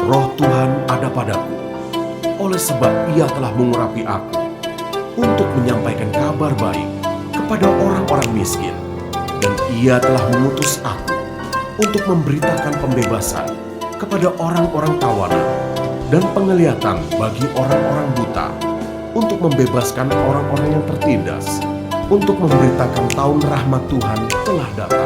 Roh Tuhan ada padaku, oleh sebab Ia telah mengurapi aku untuk menyampaikan kabar baik kepada orang-orang miskin, dan Ia telah mengutus aku untuk memberitakan pembebasan kepada orang-orang tawanan dan penglihatan bagi orang-orang buta, untuk membebaskan orang-orang yang tertindas, untuk memberitakan tahun rahmat Tuhan telah datang.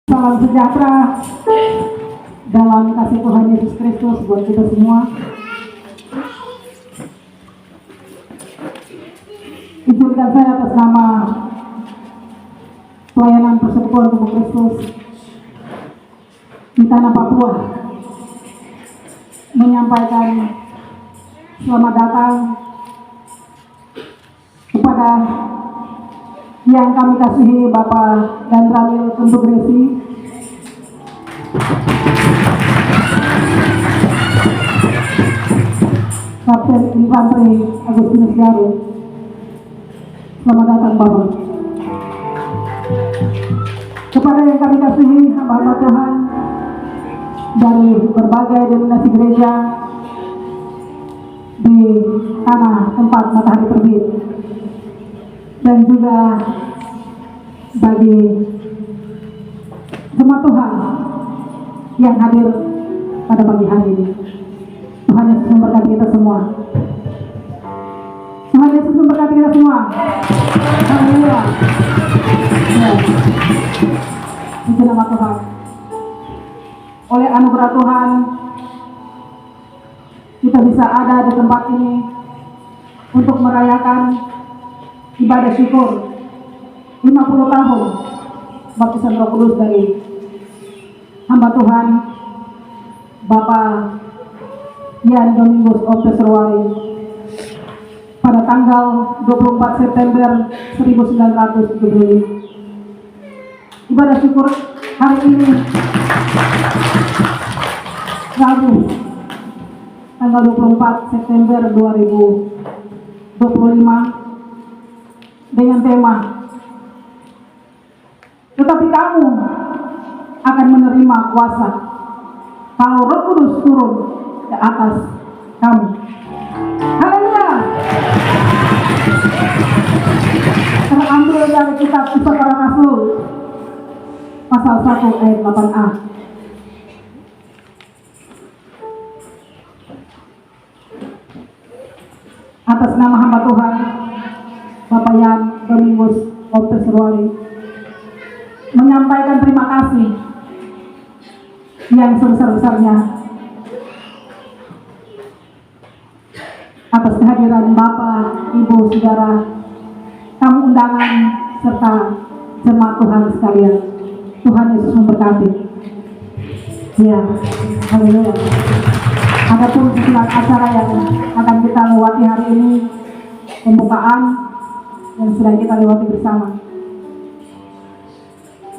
Salam sejahtera dalam kasih Tuhan Yesus Kristus buat kita semua. Izinkan saya atas nama pelayanan persekutuan tubuh Kristus di tanah Papua menyampaikan selamat datang kepada yang kami kasihi Bapak dan Ramil Kentugresi, Kapten Infanteri Agustinus Garut. Selamat datang Bapak. Kepada yang kami kasihi hamba-hamba Tuhan dari berbagai denominasi gereja di tanah tempat matahari terbit, dan juga bagi jemaat Tuhan yang hadir pada pagi hari ini. Tuhan Yesus memberkati kita semua. Tuhan Yesus memberkati kita semua. Haleluya. Ya. Puji nama Tuhan. Oleh anugerah Tuhan, kita bisa ada di tempat ini untuk merayakan ibadah syukur 50 tahun baptisan Roh Kudus dari hamba Tuhan Bapak Yan Domingus Opteserwari pada tanggal 24 September 1975. Ibadah syukur hari ini Rabu tanggal 24 September 2025 dengan tema "Tetapi kamu akan menerima kuasa kalau Roh Kudus turun ke atas kamu." Haleluya. Terambil dari kitab Kisah Para Rasul pasal 1 ayat 8a. Atas nama hamba Tuhan Bapak Yan Domingus Opteserwari menyampaikan terima kasih yang sebesar-besarnya atas kehadiran Bapak, Ibu, Saudara, tamu undangan, serta jemaat Tuhan sekalian. Tuhan Yesus memberkati. Ya, haleluya. Adapun susunan acara yang akan kita lewati hari ini, pembukaan yang sedang kita lewati bersama,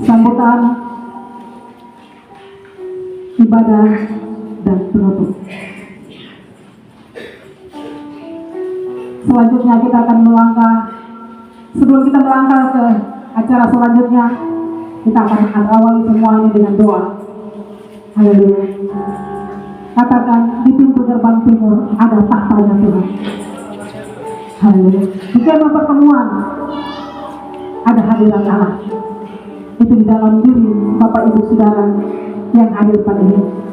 sambutan, ibadah, dan penutup. Selanjutnya kita akan melangkah. Sebelum kita melangkah ke acara selanjutnya, kita akan awali semua ini dengan doa. Haleluya. Katakan, di pintu gerbang timur ada tahtanya Tuhan. Haleluya. Di kemah pertemuan ada hadirat Allah. Itu di dalam diri Bapak Ibu Saudara yang hadir pada ini.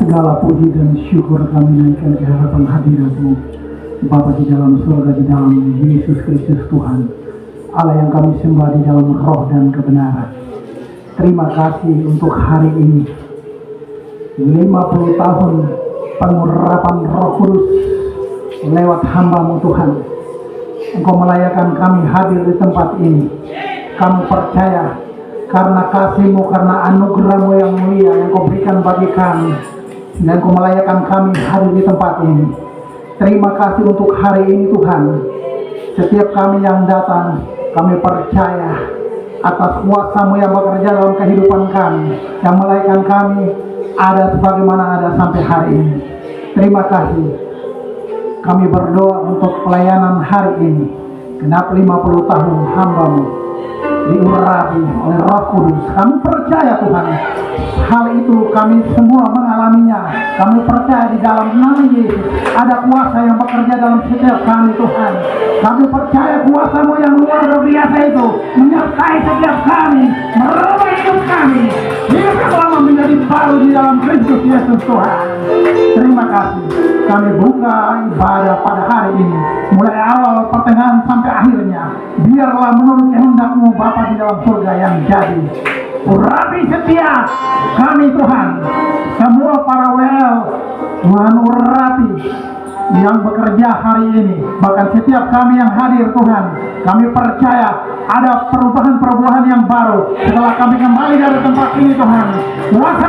Segala puji dan syukur kami naikkan ke hadapan hadirat-Mu. Bapa di dalam surga, di dalam Yesus Kristus Tuhan, Allah yang kami sembah di dalam roh dan kebenaran. Terima kasih untuk hari ini, 50 tahun pengurapan Roh Kudus lewat hamba-Mu Tuhan. Engkau melayakan kami hadir di tempat ini. Kami percaya karena kasih-Mu, karena anugerah-Mu yang mulia yang Kau berikan bagi kami, dan Kau melayakan kami hadir di tempat ini. Terima kasih untuk hari ini Tuhan. Setiap kami yang datang, kami percaya atas kuasa-Mu yang bekerja dalam kehidupan kami, yang melayakan kami ada sebagaimana ada sampai hari ini. Terima kasih. Kami berdoa untuk pelayanan hari ini. Genap 50 tahun hamba-Mu diurapi oleh Roh Kudus. Kami percaya Tuhan, hal itu kami semua mengalaminya. Kami percaya di dalam nama Yesus ada kuasa yang bekerja dalam setiap kami Tuhan. Kami percaya kuasa-Mu yang luar biasa itu menyertai setiap kami, merubah hidup kami. Hidup yang lama menjadi baru di dalam Kristus Yesus Tuhan. Terima kasih. Kami buka ibadah pada hari ini, mulai awal, pertengahan sampai akhirnya. Biarlah menurut kehendak-Mu Bapa di dalam surga yang jadi. Urapi setiap kami Tuhan, semua para WL Tuhan, urapi yang bekerja hari ini, bahkan setiap kami yang hadir Tuhan. Kami percaya ada perubahan-perubahan yang baru setelah kami kembali dari tempat ini Tuhan. Kuasa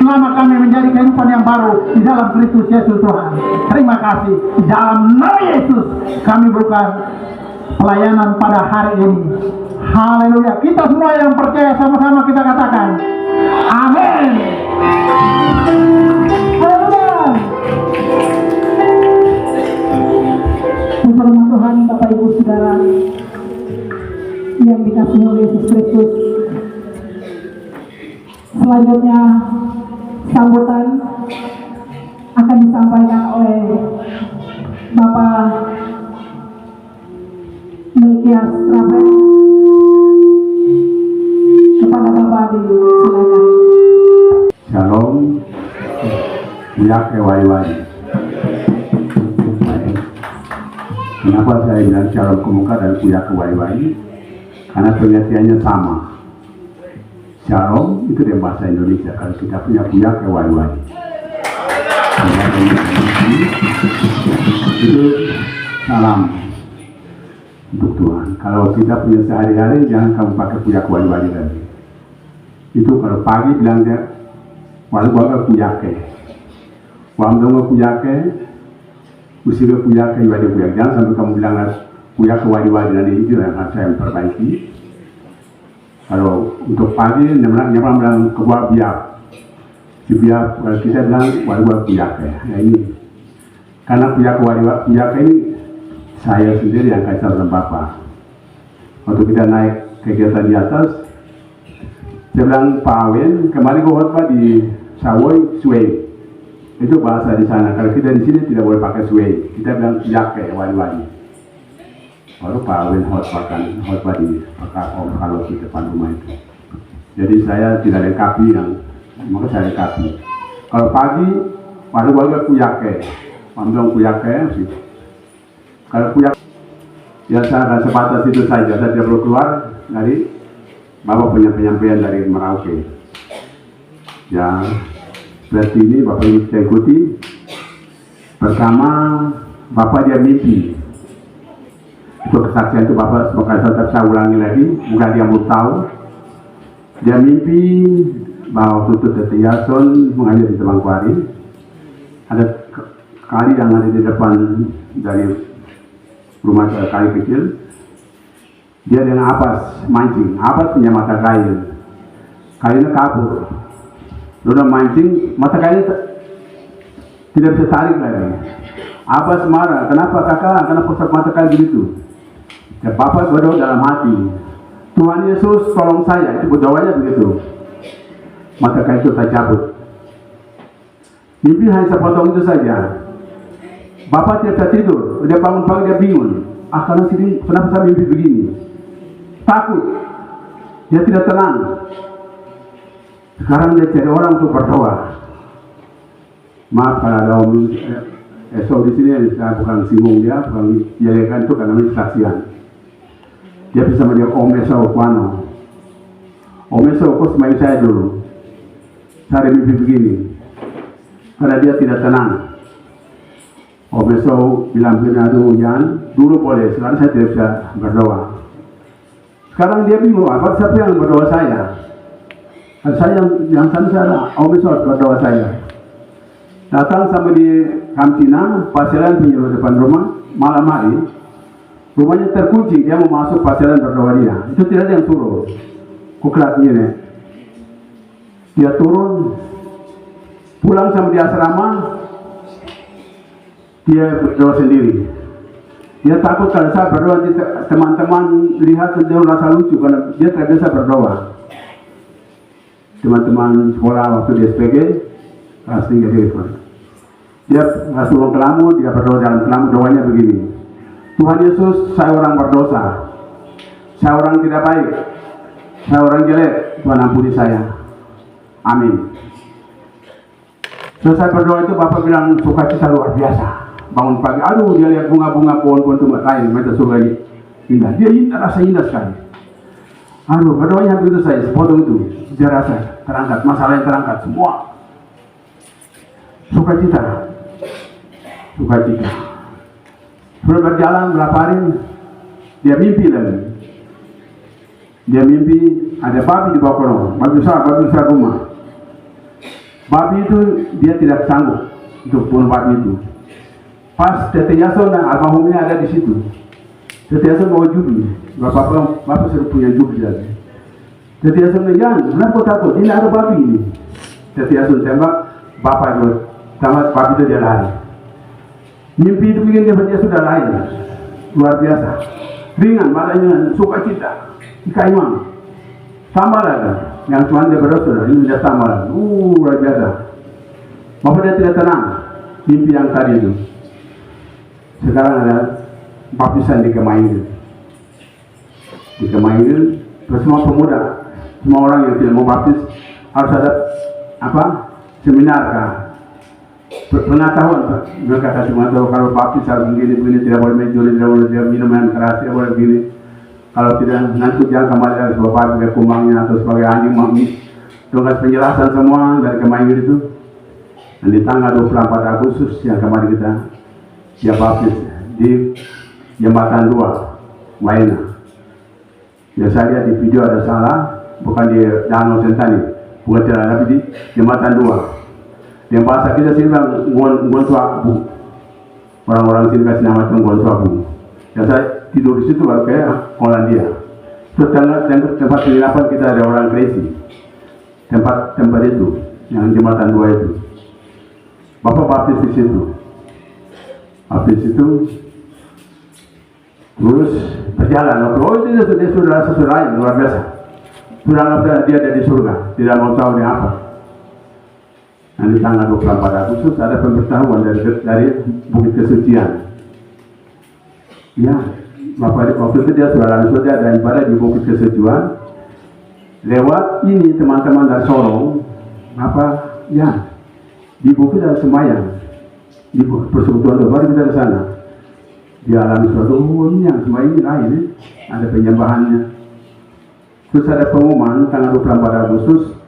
selama kami menjadi kehidupan yang baru di dalam Kristus Yesus Tuhan. Terima kasih. Di dalam nama Yesus kami buka pelayanan pada hari ini. Haleluya. Kita semua yang percaya sama-sama kita katakan amin. Haleluya. Firman Tuhan, Bapak Ibu Saudara yang dikasihi oleh Yesus Kristus, selanjutnya sambutan akan disampaikan oleh Bapak Melkias Rafael. Kepada Bapak disilakan. Shalom, Kuyak Wai-Wai. Kenapa saya bilang Shalom Kemuka dan Kuyak Wai-Wai? Karena pengertiannya sama. Shalom itu dari bahasa Indonesia. Kalau kita punya Kuyak Wai-Wai, itu salam untuk Tuhan. Kalau kita punya sehari-hari, jangan kamu pakai Kuyak Wai-Wai lagi. Itu kalau pagi bilang dia walu kuyake, wamdonga kuyake, usiga kuyake wadi kuyak. Jangan sampai kamu bilang kuyake wadi nanti itu yang harus saya perbaiki. Kalau untuk pagi nyamang bilang kebuah biak, si biak kalau kita bilang walu kuyake. Ya ini karena kuyake ini saya sendiri yang kasih sama Bapak. Waktu kita naik kegiatan di atas, saya bilang Pak Awen, kemarin gue khotbah di Sawoi, Suwei. Itu bahasa di sana. Kalau kita di sini tidak boleh pakai Suwei. Kita bilang Yake, wali-wali. Baru Pak Awen khotbah di Om kalau di depan rumah itu. Jadi saya tidak lengkapi maka saya lengkapi. Kalau pagi, walu-walu kuyake. Mamdong kuyake sih. Kalau kuyak, ya saya sebatas itu saja. Saya tidak perlu keluar dari Bapak punya penyampaian dari Merauke. Ya, seperti ini Bapak Ibu saya ikuti. Pertama, Bapak dia mimpi. Itu kesaksian itu Bapak, semoga saya ulangi lagi, moga dia mau tahu. Dia mimpi bahwa waktu itu Tete Yason mengajar di Temangkuari. Ada kali yang ada di depan dari rumah kali kecil. Dia dengan Abbas mancing. Abbas punya mata kail. Kailnya kabur. Sudah mancing, mata kailnya tidak bisa tarik lagi. Abbas marah. Kenapa kakak? Kenapa mata kail begitu? Ya Bapak berdoa dalam hati. Tuhan Yesus tolong saya. Itu berdoanya begitu. Mata kail itu saya cabut. Mimpi hanya sepotong itu saja. Bapak tidak bisa tidur. Dia bangun pagi dia bingung. Karena sini kenapa saya mimpi begini? Takut, dia tidak tenang. Sekarang dia cari orang untuk berdoa. Maaf kalau ada om esok di sini saya bukan singgung dia, bukan jelekan itu karena ini saksian. Dia bisa sama dia Om Esau Kuano. Om Esau kok semain saya dulu. Saya ada mimpi begini. Karena dia tidak tenang. Om Esau bilang aduh Jan, dulu boleh, sekarang saya tidak bisa berdoa. Sekarang dia bingung, apa siapa yang berdoa saya? Saya yang sana Om Esau berdoa saya. Datang sampai di kantina, pasaran penyuruh depan rumah, malam hari. Rumahnya terkunci, dia mau masuk pasaran berdoa dia. Itu tidak ada yang suruh. Kuklatnya nih. Dia turun, pulang sama di asrama, dia berdoa sendiri. Dia takut kalau saya berdoa, teman-teman lihat dia rasa lucu karena dia terbiasa berdoa. Teman-teman sekolah waktu di SPG, kelas 3 telepon. Dia masuk ruang kelamu, dia berdoa dalam kelamu, doanya begini. Tuhan Yesus, saya orang berdosa, saya orang tidak baik, saya orang jelek, Tuhan ampuni saya. Amin. Selesai berdoa itu Bapak bilang sukacita luar biasa. Bangun pagi, aduh dia lihat bunga-bunga pohon-pohon tempat lain, macam surga ini indah. Dia indah, rasa indah sekali. Aduh berdoanya begitu saya, sepotong itu, dia rasa terangkat, masalah yang terangkat semua. Sukacita. Sudah berjalan berapa hari, dia mimpi lagi. Dia mimpi ada babi di bawah kolong, babi besar rumah. Babi itu dia tidak sanggup untuk bunuh babi itu. Pas Tete Yason dan almarhumnya ada di situ. Tete Yason bawa jubli, bapak sudah punya jubli lagi. Tete Yason bilang, kenapa kau takut? Ini ada babi ini. Tete Yason tembak, bapak itu sama babi itu dia lari. Mimpi itu bikin dia sudah lain, luar biasa, ringan, badannya sukacita, ikaimang, tambah lagi, yang Tuhan dia berdoa, ini dia tambah lagi, luar biasa. Bapak dia tidak tenang, mimpi yang tadi itu. Sekarang ada baptisan di Kemaingil, terus semua pemuda, semua orang yang tidak mau baptis harus ada seminar kah? Pengetahuan mereka kasih tahu kalau baptis harus begini tidak boleh menjual, tidak boleh minuman keras, tidak boleh begini. Kalau tidak nanti jangan kembali dari bapak sebagai kumbangnya atau sebagai anjing mami. Dengan penjelasan semua dari Kemaingil itu. Dan di tanggal 24 Agustus yang kemarin kita dia baptis di Jembatan 2 Waena. Biasa lihat di video ada salah, bukan di Danau Sentani, bukan tidak, tapi di Jembatan 2. Yang bahasa kita sini bilang ngon suabu. Orang-orang sini kasih nama itu ngon suabu. Yang saya tidur di situ baru kayak Hollandia. Itu tempat penginapan kita ada orang crazy. Tempat itu yang Jembatan 2 itu. Bapak baptis di situ. Baptis itu terus berjalan. Oh itu dia sudah lain luar biasa. Sudah anggap dia ada di surga. Tidak mau tahu dia apa. Nanti tanggal 24 Agustus ada pemberitahuan dari Bukit Kesucian. Ya, Bapak waktu itu dia sudah ada ibadah di Bukit Kesucian. Lewat ini teman-teman dari Sorong, ya di bukit ada sembahyang di persekutuan baru kita ke sana. Di alam suatu ini yang sembahyang ini lain, ada penyembahannya. Terus ada pengumuman tanggal 24 Agustus.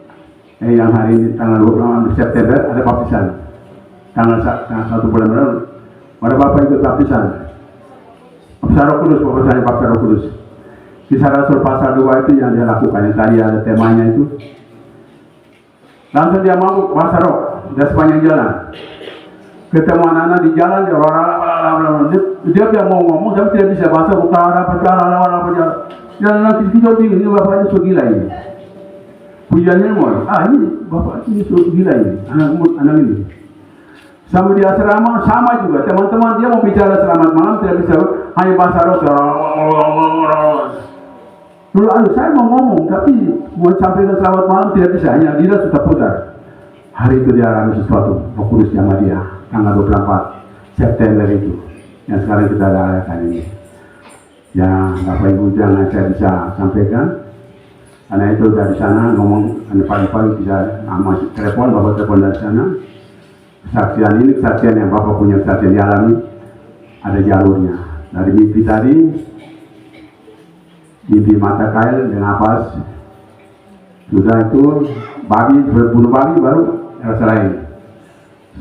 Yang hari ini tanggal 26 September ada baptisan. Tanggal 1 bulan lalu ada bapak ikut baptisan. Baptisan Roh Kudus, baptisan Roh Kudus. Kisah Rasul pasal 2 itu yang dia lakukan. Yang tadi ada temanya itu. Langsung dia mabuk bahasa roh. Dia sepanjang jalan. Ketemu anak-anak di jalan dia mau ngomong tapi tidak bisa bahasa bukan apa jalan nanti kita bingung ini bapaknya so gila ini. Pujiannya mau, ini bapak ini gila ini, anak ini. Sama di asrama sama juga, teman-teman dia mau bicara selamat malam tidak bisa, hanya bahasa roh. Dulu saya mau ngomong tapi mau sampaikan selamat malam tidak bisa, hanya dia sudah putar. Hari itu dia alami sesuatu, Roh Kudus sama dia, tanggal 24 September itu, yang sekarang kita rayakan ini. Ya, Bapak Ibu jangan saya bisa sampaikan. Karena itu dari sana ngomong paling bisa masih telepon, bapak telepon dari sana. Kesaksian ini kesaksian yang Bapak punya, kesaksian dialami, ada jalurnya. Dari mimpi tadi, mimpi mata kail dan napas, sudah itu babi, bunuh babi baru rasa lain.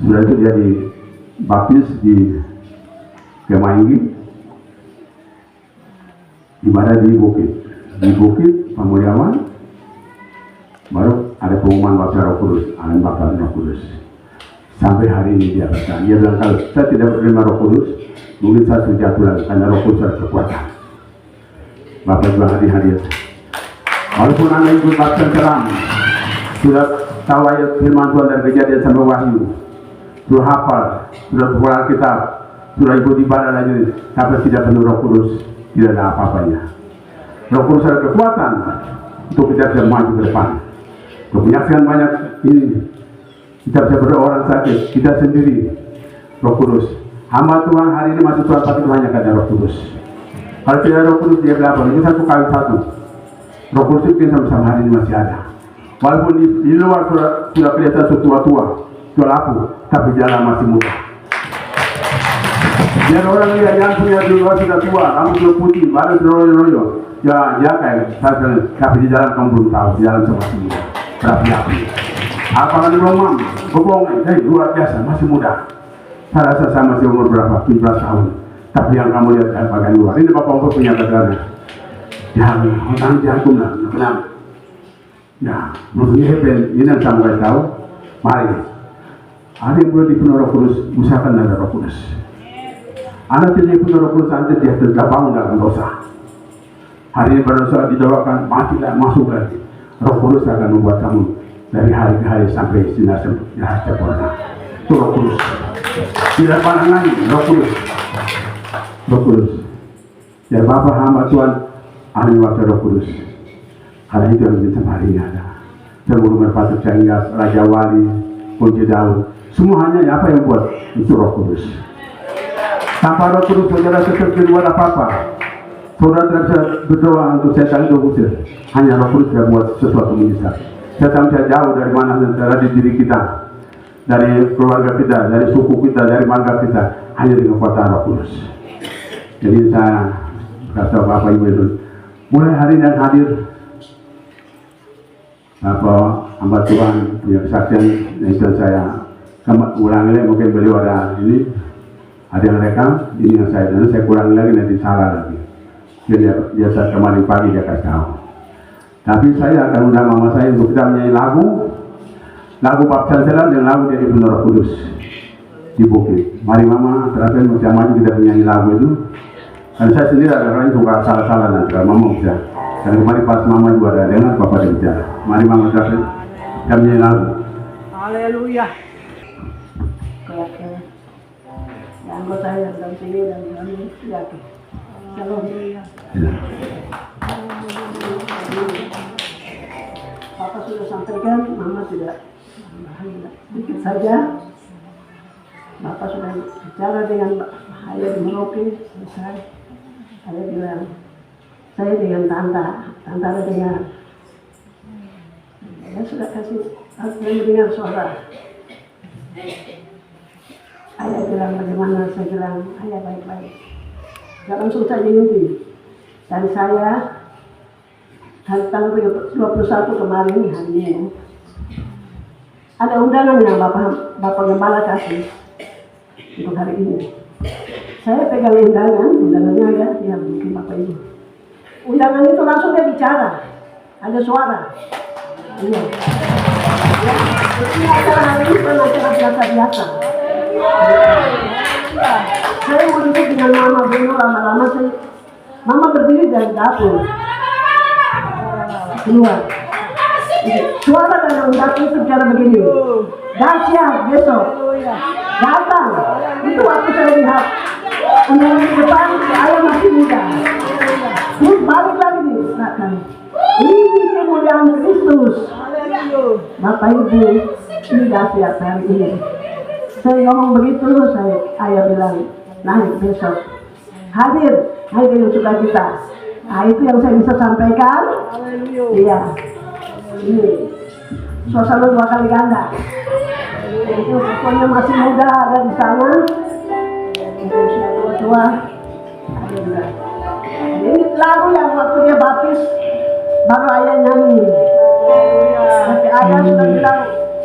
Sudah itu dia dibaptis di Kemainggi, ibadah di bukit Pamuriawan, baru ada pengumuman baptis Roh Kudus, alam baptis Roh Kudus. Sampai hari ini dia berkata, dia bilang kalau saya tidak menerima Roh Kudus, mungkin saya sudah jatuh lagi karena Roh Kudus ada kekuatan. Bapak juga hadir. Walaupun Anda ikut baptis seram, sudah tahu ayat firman Tuhan dari Kejadian sampai Wahyu, sudah hafal, sudah buka Alkitab, sudah ikut ibadah lagi, tapi tidak penuh Roh Kudus, tidak ada apa-apanya. Roh Kudus ada kekuatan untuk kita bisa maju ke depan. Untuk menyaksikan banyak ini, kita bisa berdoa orang sakit, kita sendiri, Roh Kudus. Hamba Tuhan hari ini masih Tuhan tapi hanya karena Roh Kudus. Kalau tidak ada Roh Kudus dia berapa? Ini satu kali satu. Roh Kudus itu sama-sama hari ini masih ada. Walaupun di luar sudah kelihatan tua-tua, sudah laku, tapi jalan masih muda. Biar orang lihat yang punya di luar sudah tua, rambut sudah putih, badan sudah royo-royo. Ya kayak tapi di jalan kamu belum tahu, di jalan masih muda. Berapi-api. Apalagi Romam, bobong, luar biasa, masih muda. Saya rasa saya masih umur berapa? 17 tahun. Tapi yang kamu lihat bagian luar, ini Bapak punya kata-kata. Jangan dihukum lah, kenapa? Ya, menurutnya ini yang saya mau tahu. Mari, ada yang boleh dipenuhi Roh Kudus, usahakan ada Roh Kudus. Anak tidak dipenuhi Roh Kudus, nanti dia tergabung dalam dosa. Hari ini berdosa didoakan, mati tidak masuk lagi. Roh Kudus akan membuat kamu dari hari ke hari sampai sinar sempurna. Itu Roh Kudus. Tidak pandang lagi, Roh Kudus. Roh Kudus. Ya Bapak hamba Tuhan, ada waktu Roh Kudus. Karena itu yang kita hari ini ada. Tergulung berpatut Cenggas, Raja Wali, Kunci Daud. Semua hanya apa yang buat itu Roh Kudus. Tanpa Roh Kudus saudara tetap di luar apa-apa. Saudara tidak bisa berdoa untuk setan itu usir. Hanya Roh Kudus yang buat sesuatu mujizat. Setan bisa jauh dari mana dari diri kita, dari keluarga kita, dari suku kita, dari marga kita, hanya dengan kekuatan Roh Kudus. Jadi saya kata Bapak Ibu itu, mulai hari dan hadir, Bapak hamba Tuhan punya kesaksian, itu saya ulangi lagi, mungkin beliau ada ini, ada yang rekam, ini yang saya kurangi lagi nanti salah lagi. Jadi dia kemarin pagi dia kasih tahu. Tapi saya akan undang mama saya untuk kita menyanyi lagu baptisan selam dan lagu dari penuh Roh Kudus di bukit. Mari mama, terakhir macam maju kita menyanyi lagu itu. Dan saya sendiri ada orang suka salah-salah nanti kalau mama bisa. Dan kemarin pas mama juga ada dengar bapak dia bicara. Mari mama terakhir kita menyanyi lagu. Haleluya. Yang anggota yang dalam sini dan kami yakin. Shalom. Bapak sudah sampaikan, Mama tidak sedikit saja. Bapak sudah bicara dengan ayah di Merauke, selesai. Ayah bilang, saya dengan tante dengar. Saya sudah kasih, aku mendengar suara. Ayah bilang bagaimana, saya bilang, ayah baik-baik. Gak langsung saja mimpi. Dan saya hari tanggal 21 kemarin hari ini ada undangan yang Bapak Gembala kasih untuk hari ini. Saya pegang undangannya ya mungkin Bapak Ibu. Undangan itu langsung dia bicara, ada suara. Iya. Ya, ini acara hari ini bukan acara biasa. Saya mau duduk dengan Mama dulu lama-lama Mama berdiri dari dapur keluar. Suara dalam dapur itu bicara begini. Dahsyat besok datang. Itu waktu saya lihat undangan di depan ayah masih muda. Terus balik lagi nih. Ini kemuliaan Kristus. Bapak Ibu, ini dahsyat hari ini. Saya ngomong begitu, ayah bilang, naik besok. Hadir dengan sukacita. Nah, itu yang saya bisa sampaikan. Iya. Ini suasana 2 kali ganda. Itu pokoknya masih muda ada di sana. Mungkin sudah tua-tua. Ada juga. Ini lagu yang waktu dia baptis baru ayah nyanyi. Tapi ayah sudah bilang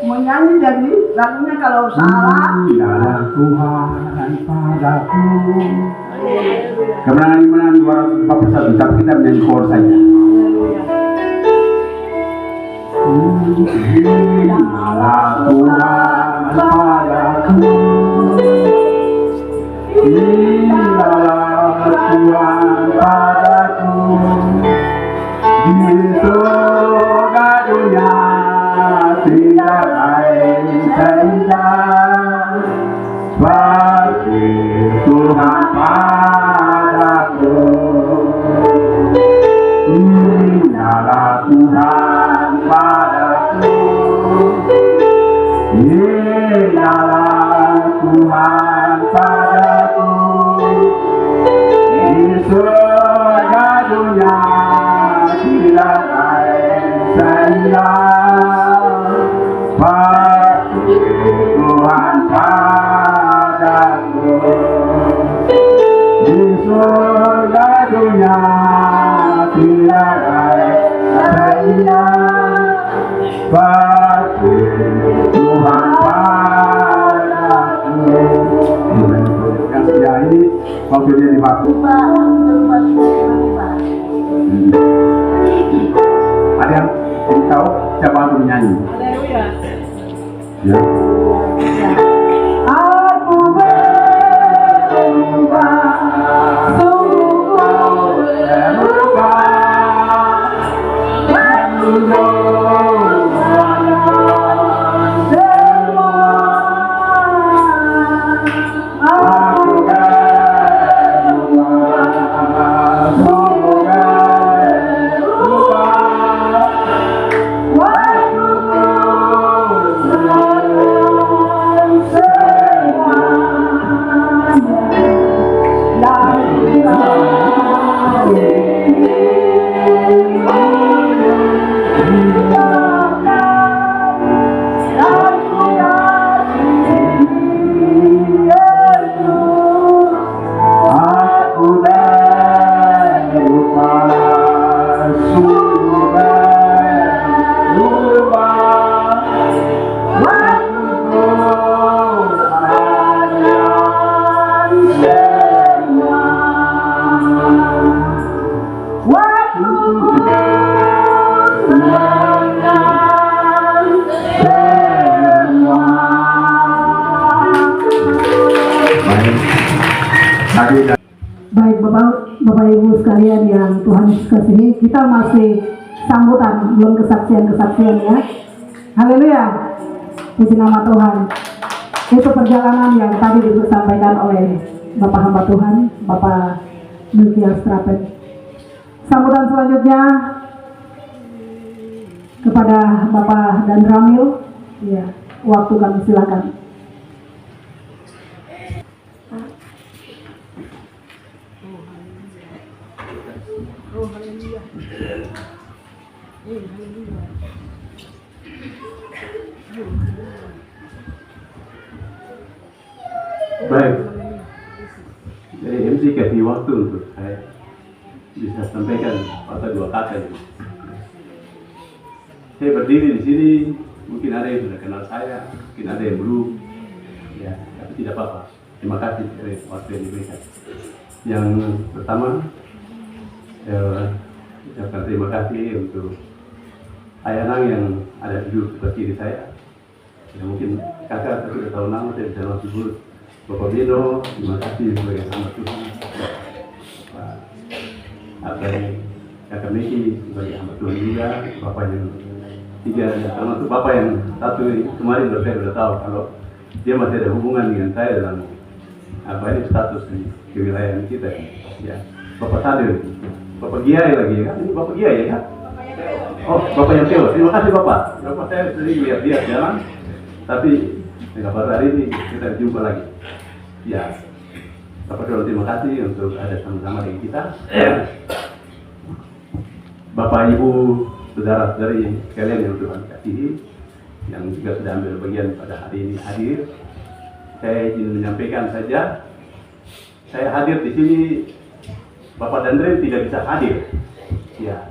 mau nyanyi, jadi lagunya kalau salah. Dalam Tuhan padaku. Kemenangan 241, tapi kita menyanyi chord saja. Dalam Tuhan padaku. Dalam Tuhan padaku. Di surga dunia tidak lain seindah seperti Tuhan padaku. Dalam Tuhan padaku. Dalam Tuhan padaku. Di surga dunia tidak lain seindah seperti Tuhan padaku. Di surga dunia tidak lain seindah seperti Tuhan padaku. Yang setia ini waktu dia dibaptis. Ada yang tahu siapa yang menyanyi? Ya. Aku berubah, sungguh berubah. Baik Bapak Ibu sekalian yang Tuhan Yesus kasihi, kita masih sambutan, belum kesaksian ya. Haleluya, puji nama Tuhan. Itu perjalanan yang tadi disampaikan oleh Bapak hamba Tuhan, Bapak Milkias Trapen. Sambutan selanjutnya kepada Bapak Dan Ramil, ya, waktu kami silakan. Baik, jadi MC kasih waktu untuk saya bisa sampaikan atau dua kata ini. Saya berdiri di sini, mungkin ada yang sudah kenal saya, mungkin ada yang belum, ya, tapi tidak apa-apa. Terima kasih dari waktu yang diberikan. Yang pertama, ucapkan terima kasih untuk Ayah Nang yang ada di duduk sebelah kiri saya. Ya, mungkin kakak sudah tahu nama, saya bisa langsung sebut. Bapak Bino, terima kasih sebagai hamba Tuhan. Kakak Miki sebagai hamba Tuhan juga. Bapak yang tiga, termasuk Bapak yang satu kemarin saya sudah tahu kalau dia masih ada hubungan dengan saya dalam ini status di kewilayahan kita. Ya, Bapak Sadir, Bapak Giai lagi kan? Ini Bapak Giai ya kan? Oh, Bapak yang tewas. Terima kasih Bapak. Bapak saya sering lihat dia jalan, tapi kabar hari ini kita jumpa lagi. Ya, Bapak Dodo, terima kasih untuk ada sama-sama dengan kita. Bapak, Ibu, saudara-saudari sekalian yang Tuhan kasihi, yang juga sudah ambil bagian pada hari ini hadir. Saya ingin menyampaikan saja, saya hadir di sini, Bapak Dandrem tidak bisa hadir. Ya,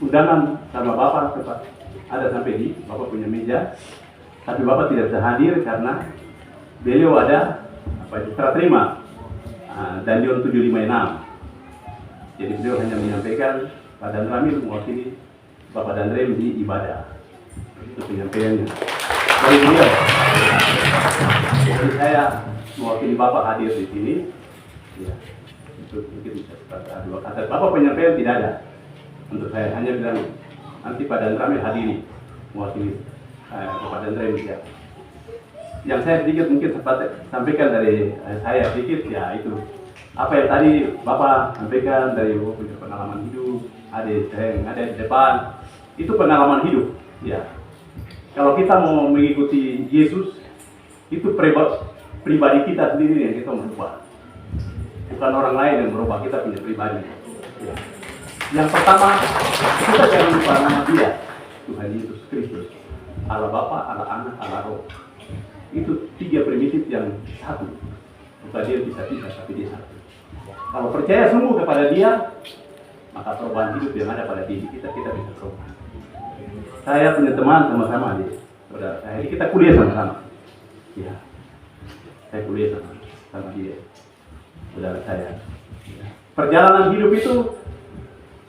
undangan sama Bapak tetap ada sampai di Bapak punya meja, tapi Bapak tidak bisa hadir karena beliau ada serah terima Dandion 756. Jadi beliau hanya menyampaikan Pak Dan Ramil mewakili Bapak Dandrem di ibadah. Itu penyampaiannya dari beliau. Jadi saya mewakili Bapak hadir di sini. Ya, itu mungkin bisa seperti dua kata. Bapak penyampaian tidak ada. Untuk saya hanya bilang nanti Pak Dan Ramil hadiri mewakili Bapak Dandrem ya. Yang saya sedikit mungkin sempat sampaikan dari saya sedikit ya itu apa yang tadi Bapak sampaikan dari punya pengalaman hidup, ada saya yang ada di depan itu pengalaman hidup ya. Kalau kita mau mengikuti Yesus itu pribadi kita sendiri yang kita merubah, bukan orang lain yang merubah, kita punya pribadi ya. Yang pertama kita jangan lupa nama Dia, Tuhan Yesus Kristus, Allah Bapa, Allah Anak, Allah Roh. Itu tiga primitif yang satu. Bukan dia bisa tapi dia satu. Kalau percaya sungguh kepada Dia, maka perubahan hidup yang ada pada diri kita bisa berubah. Saya punya teman sama-sama dia, saudara saya. Jadi kita kuliah sama-sama. Ya, saya kuliah sama dia, saudara saya. Ya. Perjalanan hidup itu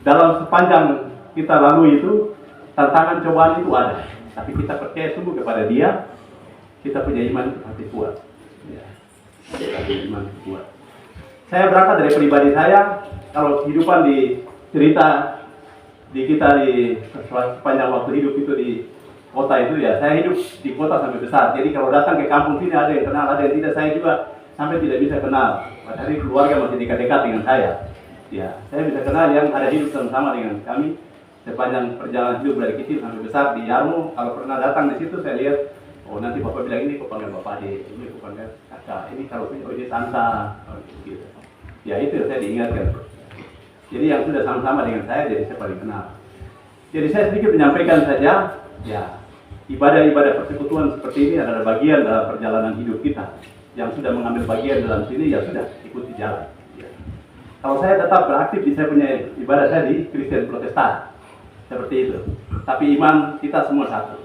dalam sepanjang kita lalui itu tantangan cobaan itu ada. Tapi kita percaya sungguh kepada Dia, kita punya iman hati kuat. Ya, kita punya iman hati kuat. Saya berangkat dari pribadi saya. Kalau kehidupan di cerita di kita di sepanjang waktu hidup itu di kota itu ya, saya hidup di kota sampai besar. Jadi kalau datang ke kampung sini ada yang kenal, ada yang tidak. Saya juga sampai tidak bisa kenal. Padahal keluarga masih dekat-dekat dengan saya. Ya, saya bisa kenal yang ada hidup sama-sama dengan kami sepanjang perjalanan hidup dari kecil sampai besar di Yarmo. Kalau pernah datang di situ saya lihat, oh nanti Bapak bilang ini, kok panggil Bapak Ade, ini kok panggil Kakak, ini kalau oh ini Santa, gitu. Ya itu yang saya diingatkan. Jadi yang sudah sama-sama dengan saya, jadi saya paling kenal. Jadi saya sedikit menyampaikan saja, ya ibadah-ibadah persekutuan seperti ini adalah bagian dalam perjalanan hidup kita. Yang sudah mengambil bagian dalam sini, ya sudah ikuti jalan. Ya. Kalau saya tetap beraktif di saya punya ibadah saya di Kristen Protestan, seperti itu. Tapi iman kita semua satu.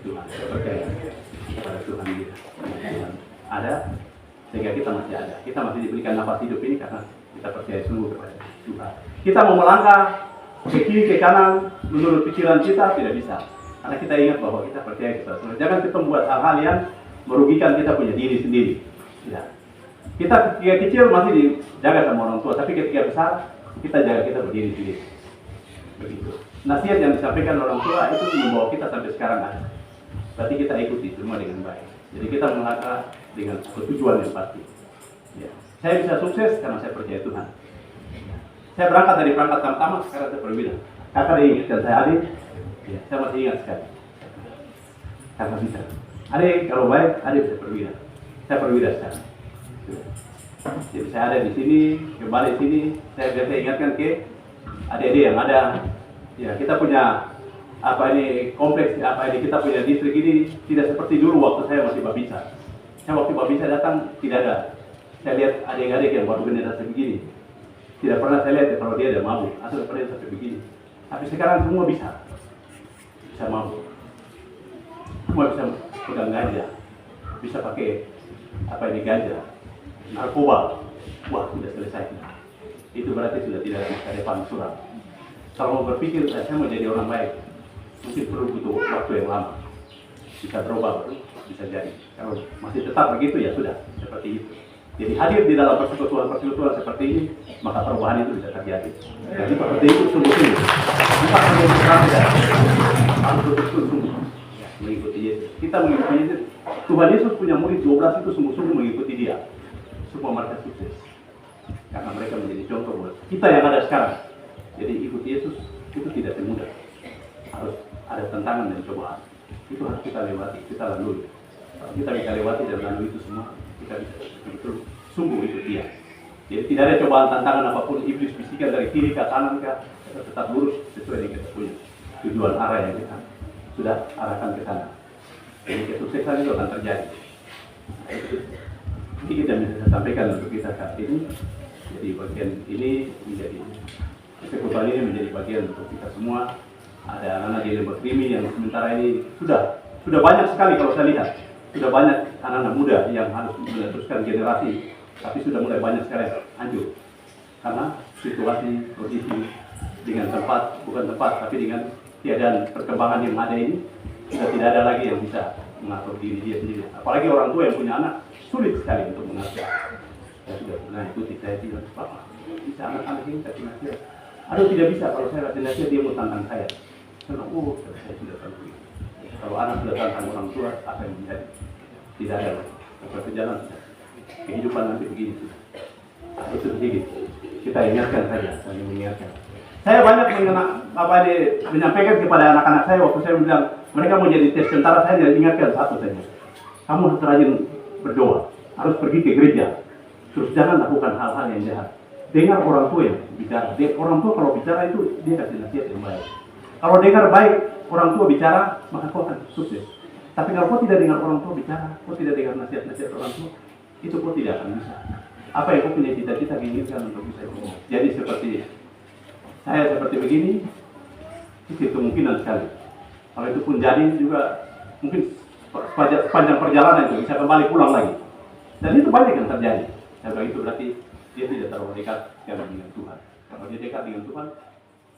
Tuhan, saya percaya kepada Tuhan kita. Tuhan ada, sehingga kita masih ada. Kita masih diberikan nafas hidup ini karena kita percaya sungguh kepada Tuhan. Kita mau melangkah ke kiri ke kanan menurut pikiran kita tidak bisa. Karena kita ingat bahwa kita percaya kepada Tuhan. Jangan kita membuat hal-hal yang merugikan kita punya diri sendiri. Ya. Kita ketika kecil masih dijaga sama orang tua, tapi ketika besar kita jaga kita berdiri sendiri. Begitu. Nasihat yang disampaikan orang tua itu membawa kita sampai sekarang ada. Berarti kita ikuti semua dengan baik. Jadi kita melangkah dengan tujuan yang pasti. Ya. Saya bisa sukses karena saya percaya Tuhan. Saya berangkat dari perangkat pertama, sekarang saya berbeda. Kakak diingatkan saya adik, ya, saya masih ingat sekali. Kakak bisa. Adik kalau baik, adik bisa berbeda. Saya berbeda sekarang. Jadi saya ada di sini, kembali sini, saya biasa ingatkan ke adik-adik yang ada. Ya kita punya apa ini kompleks, apa ini kita punya distrik ini tidak seperti dulu waktu saya masih Babisa. Saya waktu Babisa datang tidak ada. Saya lihat adik-adik yang baru generasi begini. Tidak pernah saya lihat kalau dia ada mabuk atau pernah sampai begini. Tapi sekarang semua bisa mabuk, semua bisa pegang ganja, bisa pakai apa ini ganja, narkoba. Wah sudah selesai. Itu berarti sudah tidak ada masa depan suram. Kalau mau berpikir saya mau jadi orang baik, mungkin perlu butuh waktu yang lama. Bisa berubah baru bisa jadi. Kalau masih tetap begitu ya sudah seperti itu. Jadi hadir di dalam persekutuan seperti ini, maka perubahan itu bisa terjadi. Jadi seperti itu sungguh-sungguh. Bukan hanya bekerja, harus betul-betul mengikuti Yesus. Kita mengikuti Yesus. Tuhan Yesus punya murid 12 itu sungguh-sungguh mengikuti Dia. Semua mereka sukses. Karena mereka menjadi contoh buat kita yang ada sekarang. Jadi ikut Yesus itu tidak semudah. Harus ada tantangan dan cobaan. Itu harus kita lewati, kita lalui. Kalau kita bisa lewati dan lalui itu semua, kita bisa betul sungguh ikut Dia. Jadi tidak ada cobaan tantangan apapun iblis bisikan dari kiri ke kanan kita tetap lurus sesuai dengan kita punya tujuan arah yang kita sudah arahkan ke sana. Jadi kesuksesan itu akan terjadi. Ini kita bisa sampaikan untuk kita saat ini. Jadi bagian ini menjadi kehidupan ini menjadi bagian untuk kita semua. Ada anak-anak di Lembah Krimi yang sementara ini sudah banyak sekali kalau saya lihat. Sudah banyak anak-anak muda yang harus meneruskan generasi, tapi sudah mulai banyak sekali hancur. Karena situasi, kondisi dengan tempat, bukan tempat, tapi dengan tiadaan perkembangan yang ada ini, sudah tidak ada lagi yang bisa mengatur diri dia sendiri. Apalagi orang tua yang punya anak, sulit sekali untuk mengatur. Saya sudah pernah ikuti, saya bilang, Pak, bisa anak-anak ini kasih nasihat. Aduh, tidak bisa, kalau saya kasih nasihat, dia mau tantang saya. Saya bilang, oh, saya sudah tahu. Kalau anak sudah tantang orang tua, apa yang menjadi? Tidak ada lagi. Seperti jalan, kehidupan nanti begini. Itu sedikit. Kita ingatkan saja, saling mengingatkan. Saya banyak menyampaikan kepada anak-anak saya waktu saya bilang mereka mau jadi tes tentara, saya ingatkan satu saja. Kamu harus rajin berdoa, harus pergi ke gereja. Terus jangan lakukan hal-hal yang jahat. Dengar orang tua yang bicara. Orang tua kalau bicara itu dia kasih nasihat yang baik. Kalau dengar baik orang tua bicara, maka kau akan sukses. Tapi kalau kau tidak dengar orang tua bicara, kau tidak dengar nasihat-nasihat orang tua, itu kau tidak akan bisa. Apa yang kau punya cita-cita inginkan untuk bisa sukses. Jadi seperti saya seperti begini, itu kemungkinan sekali. Kalau itu pun jadi juga mungkin sepanjang perjalanan itu bisa kembali pulang lagi. Dan itu banyak yang terjadi. Dan itu berarti dia tidak terlalu dekat dengan Tuhan. Kalau dia dekat dengan Tuhan,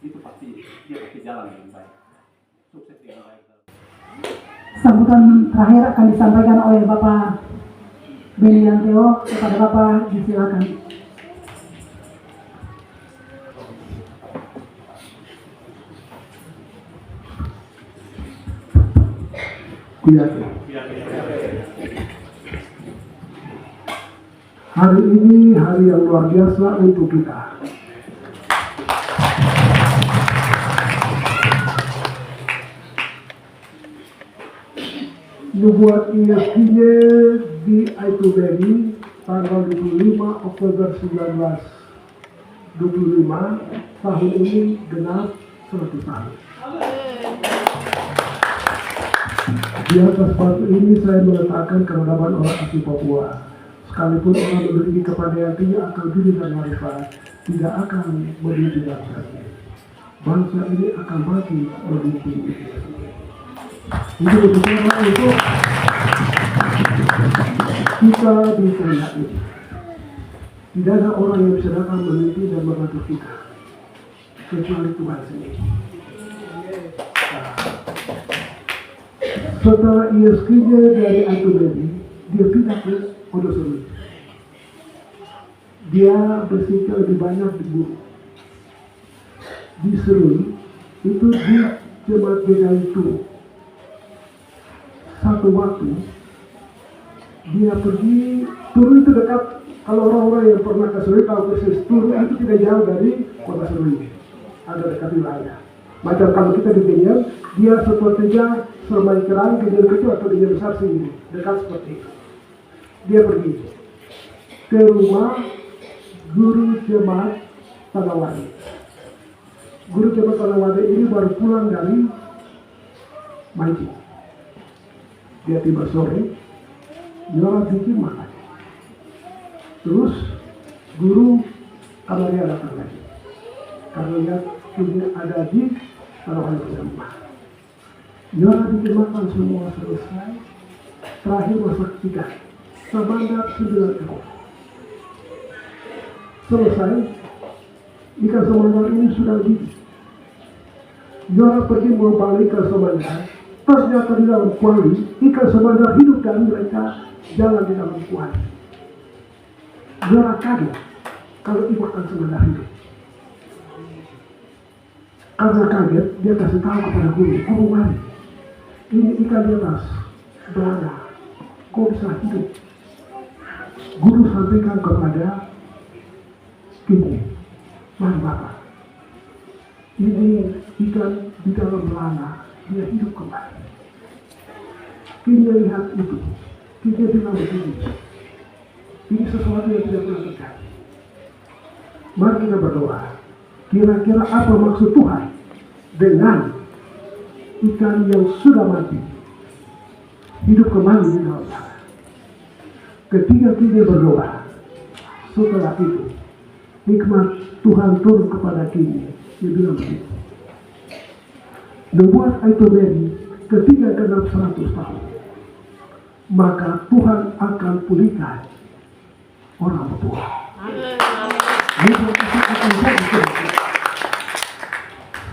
itu pasti dia pasti jalan dengan baik. Sukses dengan baik. Sambutan terakhir akan disampaikan oleh Bapak Benny Yanteo. Kepada Bapak disilakan. Hari ini hari yang luar biasa untuk kita. Dibuat ISG di Aituberi tanggal 25 Oktober 1925, tahun ini genap 100 tahun. Di atas batu ini saya meletakkan keragaman orang asli Papua. Sekalipun orang memiliki kepada tinggi atau diri dan marifat, tidak akan memimpin bangsanya. Bangsa ini akan mati memimpin itu. Itu berbicara untuk kita di tanah ini. Tidak ada orang yang bisa datang memimpin dan membantu kita, kecuali Tuhan sendiri. Setelah ISG-nya dari Aituberi, dia pindah ke Wonosobo. Dia bersikap lebih banyak di Buru. Di Serui, itu di Jemaat Beda itu. Satu waktu, dia pergi, Turu itu dekat, kalau orang-orang yang pernah ke Serui tahu persis, Turu itu tidak jauh dari kota Serui. Ada dekat wilayah. Macam kalau kita di Benyan, dia sepertinya Sermai Kerang, kejadian kecil atau kejadian besar sendiri, dekat seperti itu. Dia pergi ke rumah guru jemaat Tanawadi. Guru jemaat Tanawadi ini baru pulang dari mancing. Dia tiba sore, nyala bikin makan. Terus guru kamarnya datang lagi. Karena lihat punya ada di Tanawadi bersama. Nyala bikin makan semua selesai. Terakhir masak 3. Sabanda 9 ekor. Selesai, ikan samandar ini sudah gigi. Yora pergi mau balik ikan samandar, ternyata di dalam kuali, ikan samandar hidup dan mereka jalan di dalam kuali. Yora kaget kalau ikan samandar hidup. Karena kaget, dia kasih tahu kepada guru mari, ini ikan di atas, belanda, kok bisa hidup? Guru sampaikan kepada ini, mari Bapak, ini ikan di dalam belana, dia hidup kembali. Kini lihat itu, kita bilang begini, ini sesuatu yang tidak pernah terjadi. Mari kita berdoa, kira-kira apa maksud Tuhan dengan ikan yang sudah mati, hidup kembali di dalam sana. Ketika kita berdoa, setelah itu hikmat Tuhan turun kepada kita. Dia bilang begitu. Nubuat itu beri ketika genap 100 tahun, maka Tuhan akan pulihkan orang tua. Nubuat itu akan jadi.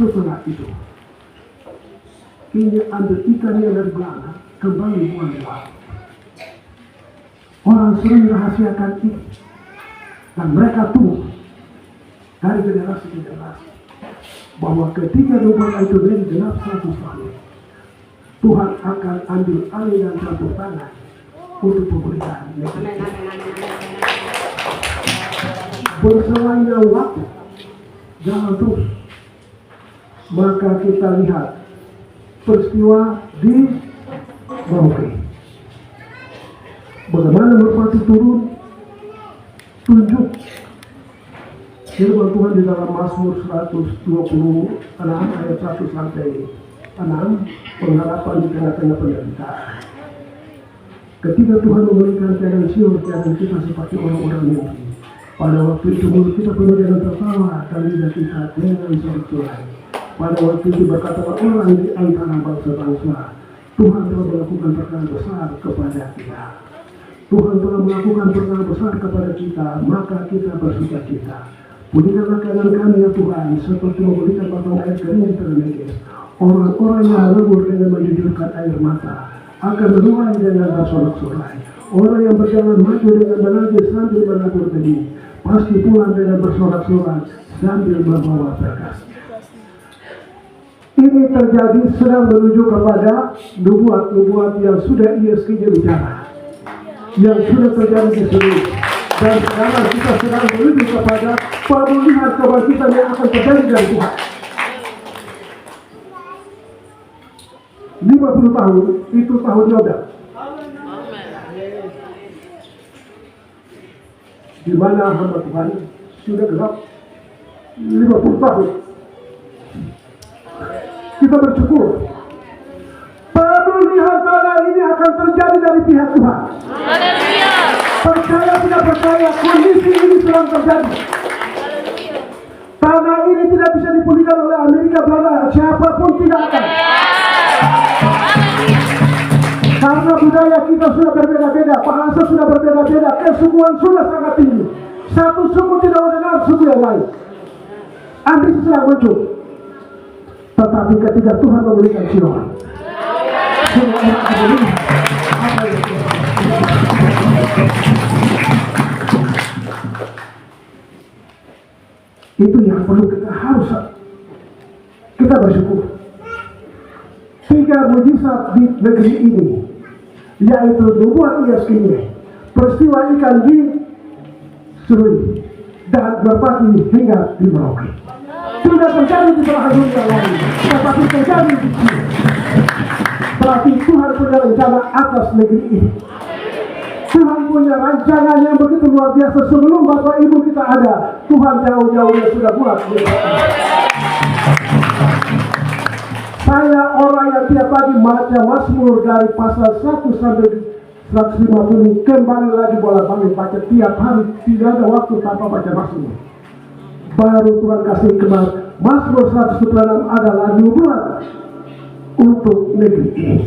Setelah itu, ini ambil ikan yang dari belakang, kembali buang di laut. Orang sering rahasiakan ini, dan mereka tumbuh dari generasi ke generasi, bahwa ketika nubuat itu dari genap 100 tahun, Tuhan akan ambil alih dan campur tangan untuk pemulihan negeri. Berselainya waktu jalan terus, maka kita lihat peristiwa di Merauke. Bagaimana merpati turun, tunjuk firman Tuhan di dalam Mazmur 126 ayat 1 sampai 6, pengharapan di tengah-tengah penderitaan. Ketika Tuhan memberikan keadaan Sion, keadaan kita seperti orang-orang mimpi. Pada waktu itu mulut kita penuh dengan tertawa dan lidah kita dengan sorak-sorai. Pada waktu itu berkatalah orang di antara bangsa-bangsa, Tuhan telah melakukan perkara besar kepada kita. Tuhan telah melakukan perkara besar kepada kita, maka kita bersukacita. Pulihkanlah keadaan kami ya Tuhan, seperti memulihkan batang air kering di tanah Negev. Orang-orang yang lebur dengan menjujurkan air mata akan menuai dengan bersorak-sorai. Orang yang berjalan maju dengan menangis sambil menabur benih, pasti pulang dengan bersorak-sorai sambil membawa berkas. Ini terjadi sedang menuju kepada nubuat-nubuat yang sudah ISKJ bicara, yang sudah terjadi di sini. Dan sekarang kita sedang menuju kepada pemulihan kebangkitan yang akan terjadi dari Tuhan. 50 tahun itu tahun Yoda, di mana hamba Tuhan sudah genap 50 tahun. Kita bersyukur pemulihan tanah ini akan terjadi dari pihak Tuhan. Percaya tidak percaya, kondisi ini sedang terjadi. Tanah ini tidak bisa dipulihkan oleh Amerika, Belanda, siapapun tidak akan. Karena budaya kita sudah berbeda-beda, bahasa sudah berbeda-beda, kesukuan sudah sangat tinggi. Satu suku tidak mendengar suku yang lain. Ambisi sedang muncul. Tetapi ketika Tuhan memberikan Sion, itu yang perlu kita bersyukur. 3 mujizat di negeri ini, yaitu nubuat ISKJ, peristiwa ikan di Serui, dan merpati hingga di Merauke. Tidak terjadi di belahan dunia lain, tetapi terjadi di sini. Berarti Tuhan punya rencana atas negeri ini. Tuhan punya rancangan yang begitu luar biasa. Sebelum Bapak Ibu kita ada, Tuhan jauh-jauhnya sudah buat. Saya orang yang tiap pagi baca Mazmur dari pasal 1 sampai 150, kembali lagi bolak-balik baca tiap hari, tidak ada waktu tanpa baca Mazmur. Baru Tuhan kasih kemat, Mazmur 106 adalah nubuat untuk negeri ini.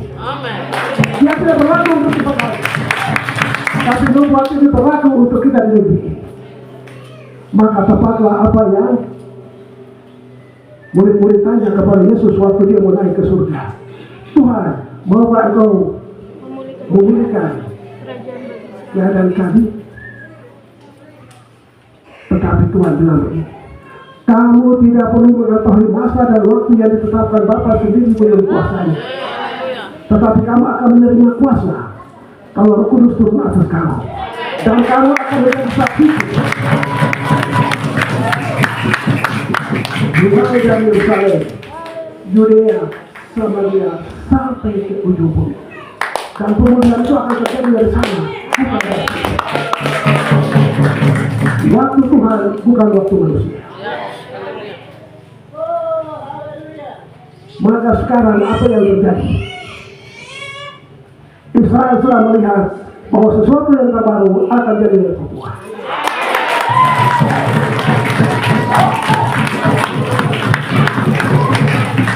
Dia tidak berlaku untuk kita lain, tapi nubuat ini berlaku untuk kita di negeri ini. Maka tepatlah apa yang murid-murid tanya kepada Yesus waktu dia mau naik ke surga. Tuhan, maukah engkau memulihkan keadaan kami? Tetapi Tuhan bilang begini, kamu tidak perlu mengetahui masa dan waktu yang ditetapkan Bapa sendiri punya kuasanya. Tetapi kamu akan menerima kuasa kalau Roh Kudus turun atas kamu, dan kamu akan menjadi saksi mulai dari Yerusalem, Yudea, Samaria, sampai ke ujung bumi. Dan pemulihan itu akan terjadi dari sana, bukan dari sini. Waktu Tuhan bukan waktu manusia. Maka sekarang apa yang terjadi? Israel sudah melihat bahwa sesuatu yang terbaru akan jadi dari Papua.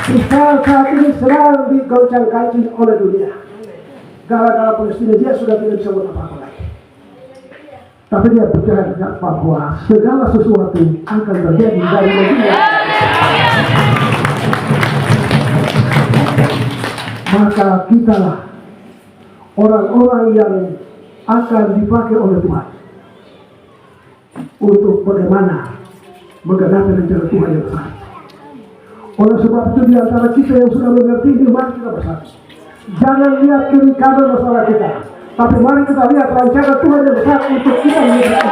Israel saat ini sedang digoncang-gancing oleh dunia. Gara-gara Palestina dia sudah tidak bisa buat apa-apa lagi. Tapi dia percaya bahwa segala sesuatu akan terjadi dari dunia. Maka kita orang-orang yang akan dipakai oleh Tuhan untuk bagaimana menggenapi rencana Tuhan yang besar. Oleh sebab itu di antara kita yang sudah mengerti ini, mari kita bersatu. Jangan lihat kiri kanan masalah kita, tapi mari kita lihat rancangan Tuhan yang besar untuk kita mengerti.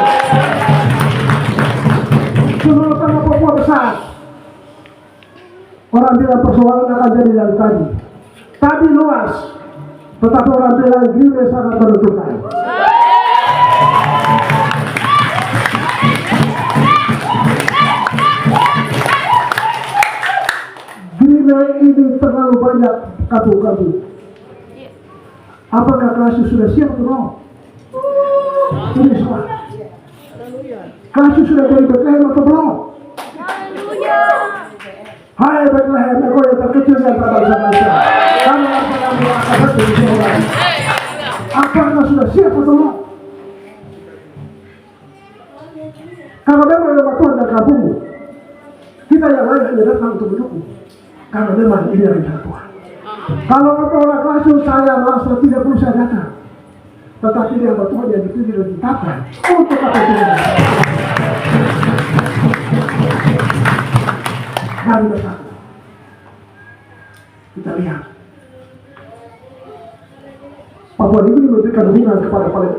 Seluruh tanah Papua besar. Orang bilang persoalan akan jadi dari tadi. Tadi luas, tetapi orang bilang Grime sangat menentukan. Grime ini terlalu banyak kabut-kabut. Apakah Kristus sudah siap atau belum? Ini soal. Kristus sudah dari Bethlehem atau belum? Hai Bethlehem, engkau yang terkecil di antara bangsa-bangsa. Kamu akan melakukan sesuatu. Apakah sudah siap atau belum? Kalau memang memang Tuhan dan kampungmu, kita yang lain hanya datang untuk mendukung. Karena memang ini rencana Tuhan. Kalau orang Kristus saya merasa tidak perlu saya datang, tetapi dia hamba Tuhan yang dipilih dan ditetapkan untuk apa itu? Mari bersatu. Kita lihat. Papua ini memberikan hubungan kepada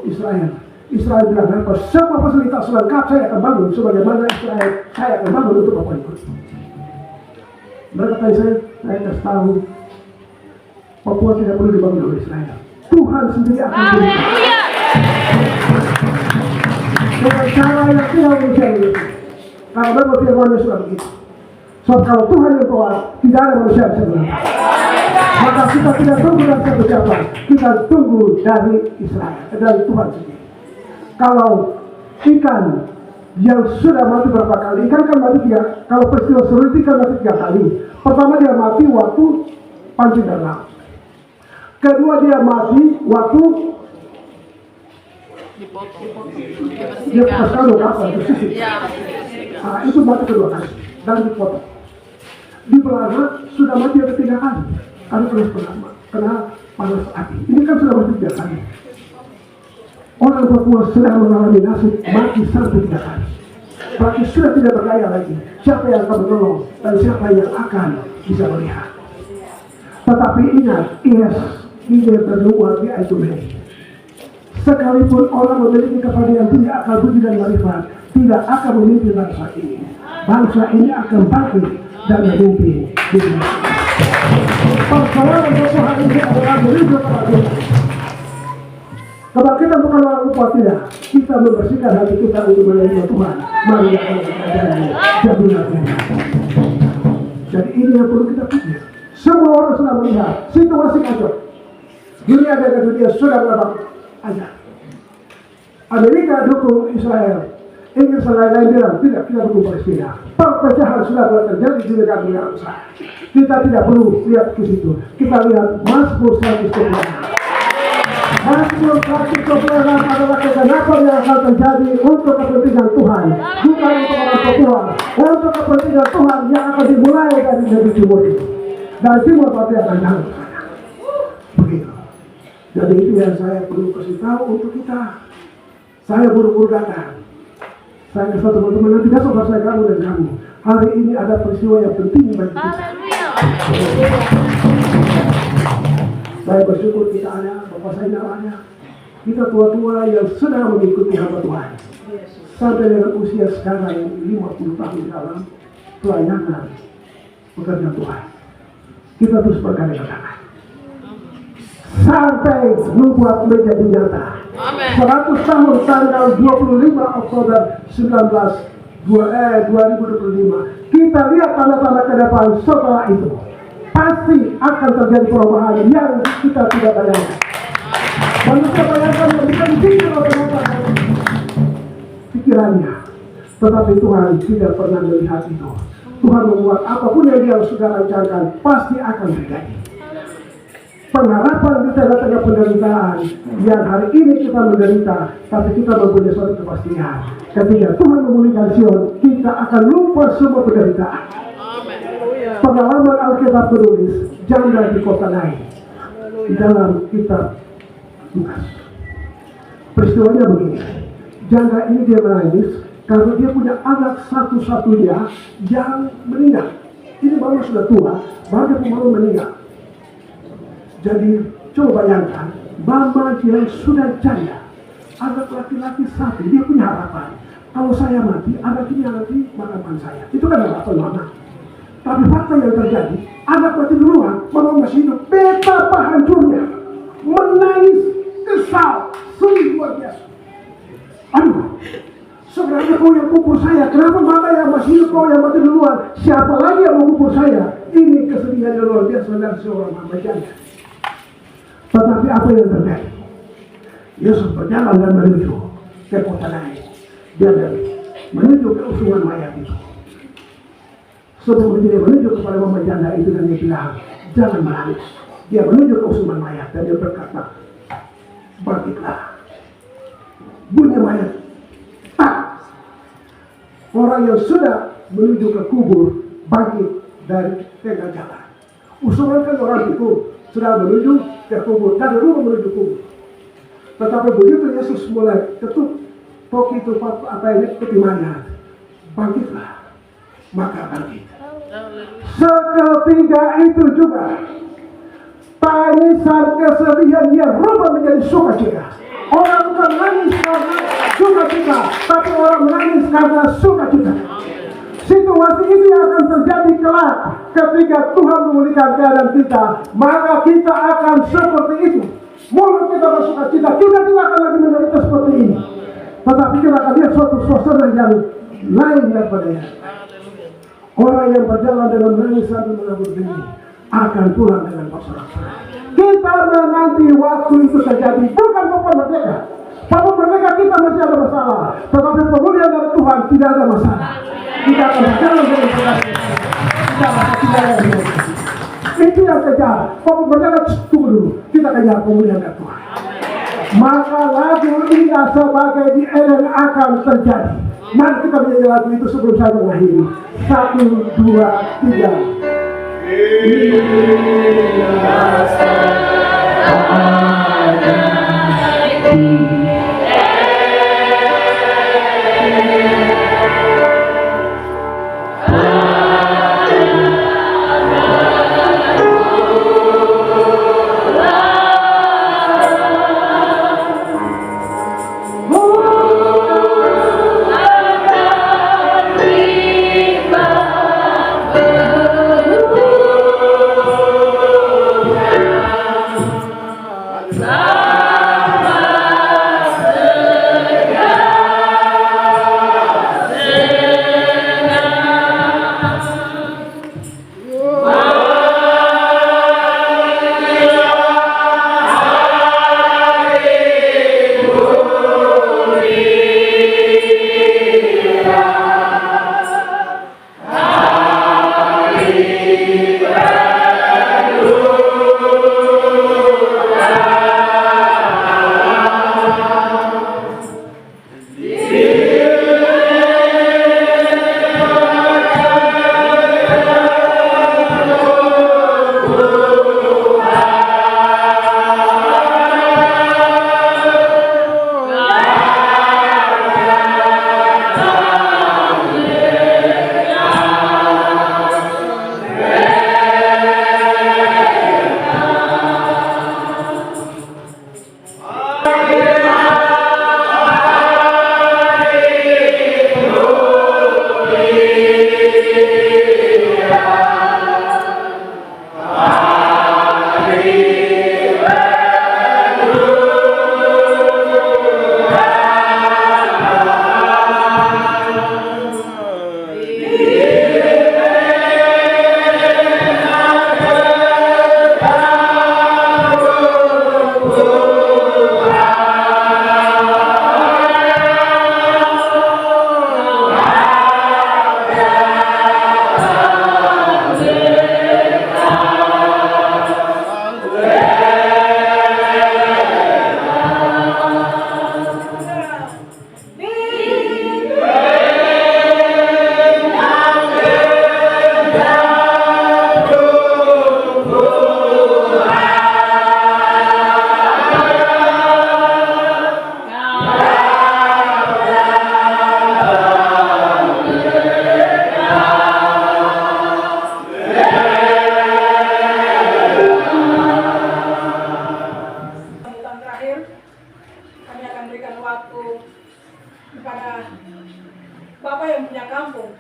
Israel. Israel bilang, semua fasilitas lengkap saya akan bangun sebagaimana Israel saya akan bangun untuk Papua ini. Mereka tanya saya kasih tahu, Papua tidak perlu dibangun oleh Israel. Tuhan sendiri akan berikan. Dengan cara yang tidak manusia itu. Kalau memang firman-Nya sudah begitu. Sebab kalau Tuhan yang kuat, tidak ada manusia yang bisa menang. Maka kita tidak tunggu dari siapa-siapa, kita tunggu dari Israel, dari Tuhan sendiri. Kalau ikan yang sudah mati berapa kali, ikan kan mati 3, kalau peristiwa seru itu kan mati 3 kali. Pertama dia mati waktu pancing dan laut. Kedua dia mati waktu dia pasang kapal itu sisi. Itu mati kedua kali dan dipotong. Di Belanda sudah mati ada 3 kali karena kena panas api. Ini kan sudah mati 3 kali. Orang Papua sudah mengalami nasib mati sampai 3 kali. Berarti sudah tidak berdaya lagi. Siapa yang akan menolong dan siapa yang akan bisa melihat. Tetapi ingat, ini berdua di Aitumei. Sekalipun orang memiliki kepastian tidak akan budi dan marifat, tidak akan memimpin bangsa ini. Bangsa ini akan bangkit dan memimpin dunia. Persoalan Papua hari ini adalah menuju kepada kebangkitan bukan orang lupa, tidak. Kita membersihkan hati kita untuk melayani Tuhan. Mari kita jadilah. Jadi ini yang perlu kita pikir. Semua orang sudah melihat situasi kacau. Dunia dan dunia sudah berapa aja. Amerika dukung Israel. Inggris dan lain-lain bilang tidak, kita dukung Palestina. Perpecahan sudah mulai terjadi di negara besar. Kita tidak perlu lihat ke situ. Kita lihat Mazmur 112. Mazmur 112 adalah keganapan yang akan terjadi untuk kepentingan Tuhan, bukan untuk orang Papua, untuk kepentingan Tuhan yang akan dimulai dari negeri timur itu. Dan timur pasti akan jalan ke sana. Begitu. Jadi itu yang saya perlu kasih tahu untuk kita. Saya buru-buru datang. Saya kasih teman-teman nanti besok saya kamu dan kamu. Hari ini ada peristiwa yang penting bagi kita. Saya bersyukur kita ada, Bapak saya ada. Kita tua-tua yang sedang mengikuti hamba Tuhan. Sampai dengan usia sekarang yang 50 tahun dalam pelayanan pekerjaan Tuhan. Kita terus berkarya tangan. Sampai membuat menjadi nyata. 100 tahun tanggal 25 Oktober 2025. Kita lihat tanda-tanda ke depan setelah itu. Pasti akan terjadi perubahan yang kita tidak bayangkan. Manusia bayangkan yang bukan pikir otak-otak pikirannya, tetapi Tuhan tidak pernah melihat itu. Tuhan membuat apapun yang Dia sudah rencanakan pasti akan terjadi. Pengharapan di tengah-tengah penderitaan yang hari ini kita menderita, tapi kita mempunyai suatu kepastian. Ketika Tuhan memulihkan Sion, kita akan lupa semua penderitaan. Pengalaman Alkitab menulis janda di kota lain di dalam kitab Lukas. Peristiwanya begini, janda ini dia menangis karena dia punya anak satu-satunya yang meninggal. Ini mama sudah tua, baru mama meninggal. Jadi coba bayangkan, mama yang sudah janda, anak laki-laki satu, dia punya harapan. Kalau saya mati, anak ini nanti makan saya. Itu kan harapan mama. Tapi fakta yang terjadi, anak mati duluan, mama masih hidup. Betapa hancurnya, menangis, kesal, sungguh luar biasa. Aduh, sebenarnya kau yang kubur saya, kenapa mama yang masih hidup, kau yang mati duluan? Siapa lagi yang mau kubur saya? Ini kesedihan yang luar biasa dari seorang mama janda. Tetapi apa yang terjadi? Yesus berjalan dan menuju ke kota lain. Dia menuju ke usungan mayat itu. Sebelum dia menuju kepada mama janda itu dan dia bilang, jangan menangis. Dia menuju ke usungan mayat dan dia berkata, bangkitlah. Bunyi mayat, tak. Orang yang sudah menuju ke kubur bangkit dari tengah jalan. Usungan kan orang itu sudah menuju ke kubur, dari rumah menuju kubur. Tetapi begitu Yesus mulai ketuk toki itu apa ini ketimannya, bangkitlah, maka bangkit. Seketika itu juga tangisan kesedihan dia berubah menjadi sukacita. Orang bukan menangis karena sukacita, tapi orang menangis karena sukacita. Situasi ini akan terjadi kelak ketika Tuhan memulihkan keadaan kita, maka kita akan seperti itu. Mulut kita bersukacita, kita tidak akan lagi menderita seperti ini. Tetapi kita akan lihat suatu suasana yang lain daripada ini. Orang yang berjalan dengan menangis sambil menabur benih akan pulang dengan bersorak-sorai. Kita menanti waktu itu terjadi, bukan kapan merdeka. Kapan merdeka kita masih ada masalah, tetapi pemulihan dari Tuhan tidak ada masalah. Kita akan berjalan dengan berkati. Kita akan berjalan dengan berkati. Itu yang kejar. Kapan merdeka, tunggu dulu. Kita kejar pemulihan dari Tuhan. Maka lagu indah sebagai di Eden akan terjadi. Mari kita menyanyi lagu itu sebelum saya mengakhiri. 1, 2, 3. Bapak yang punya kampung,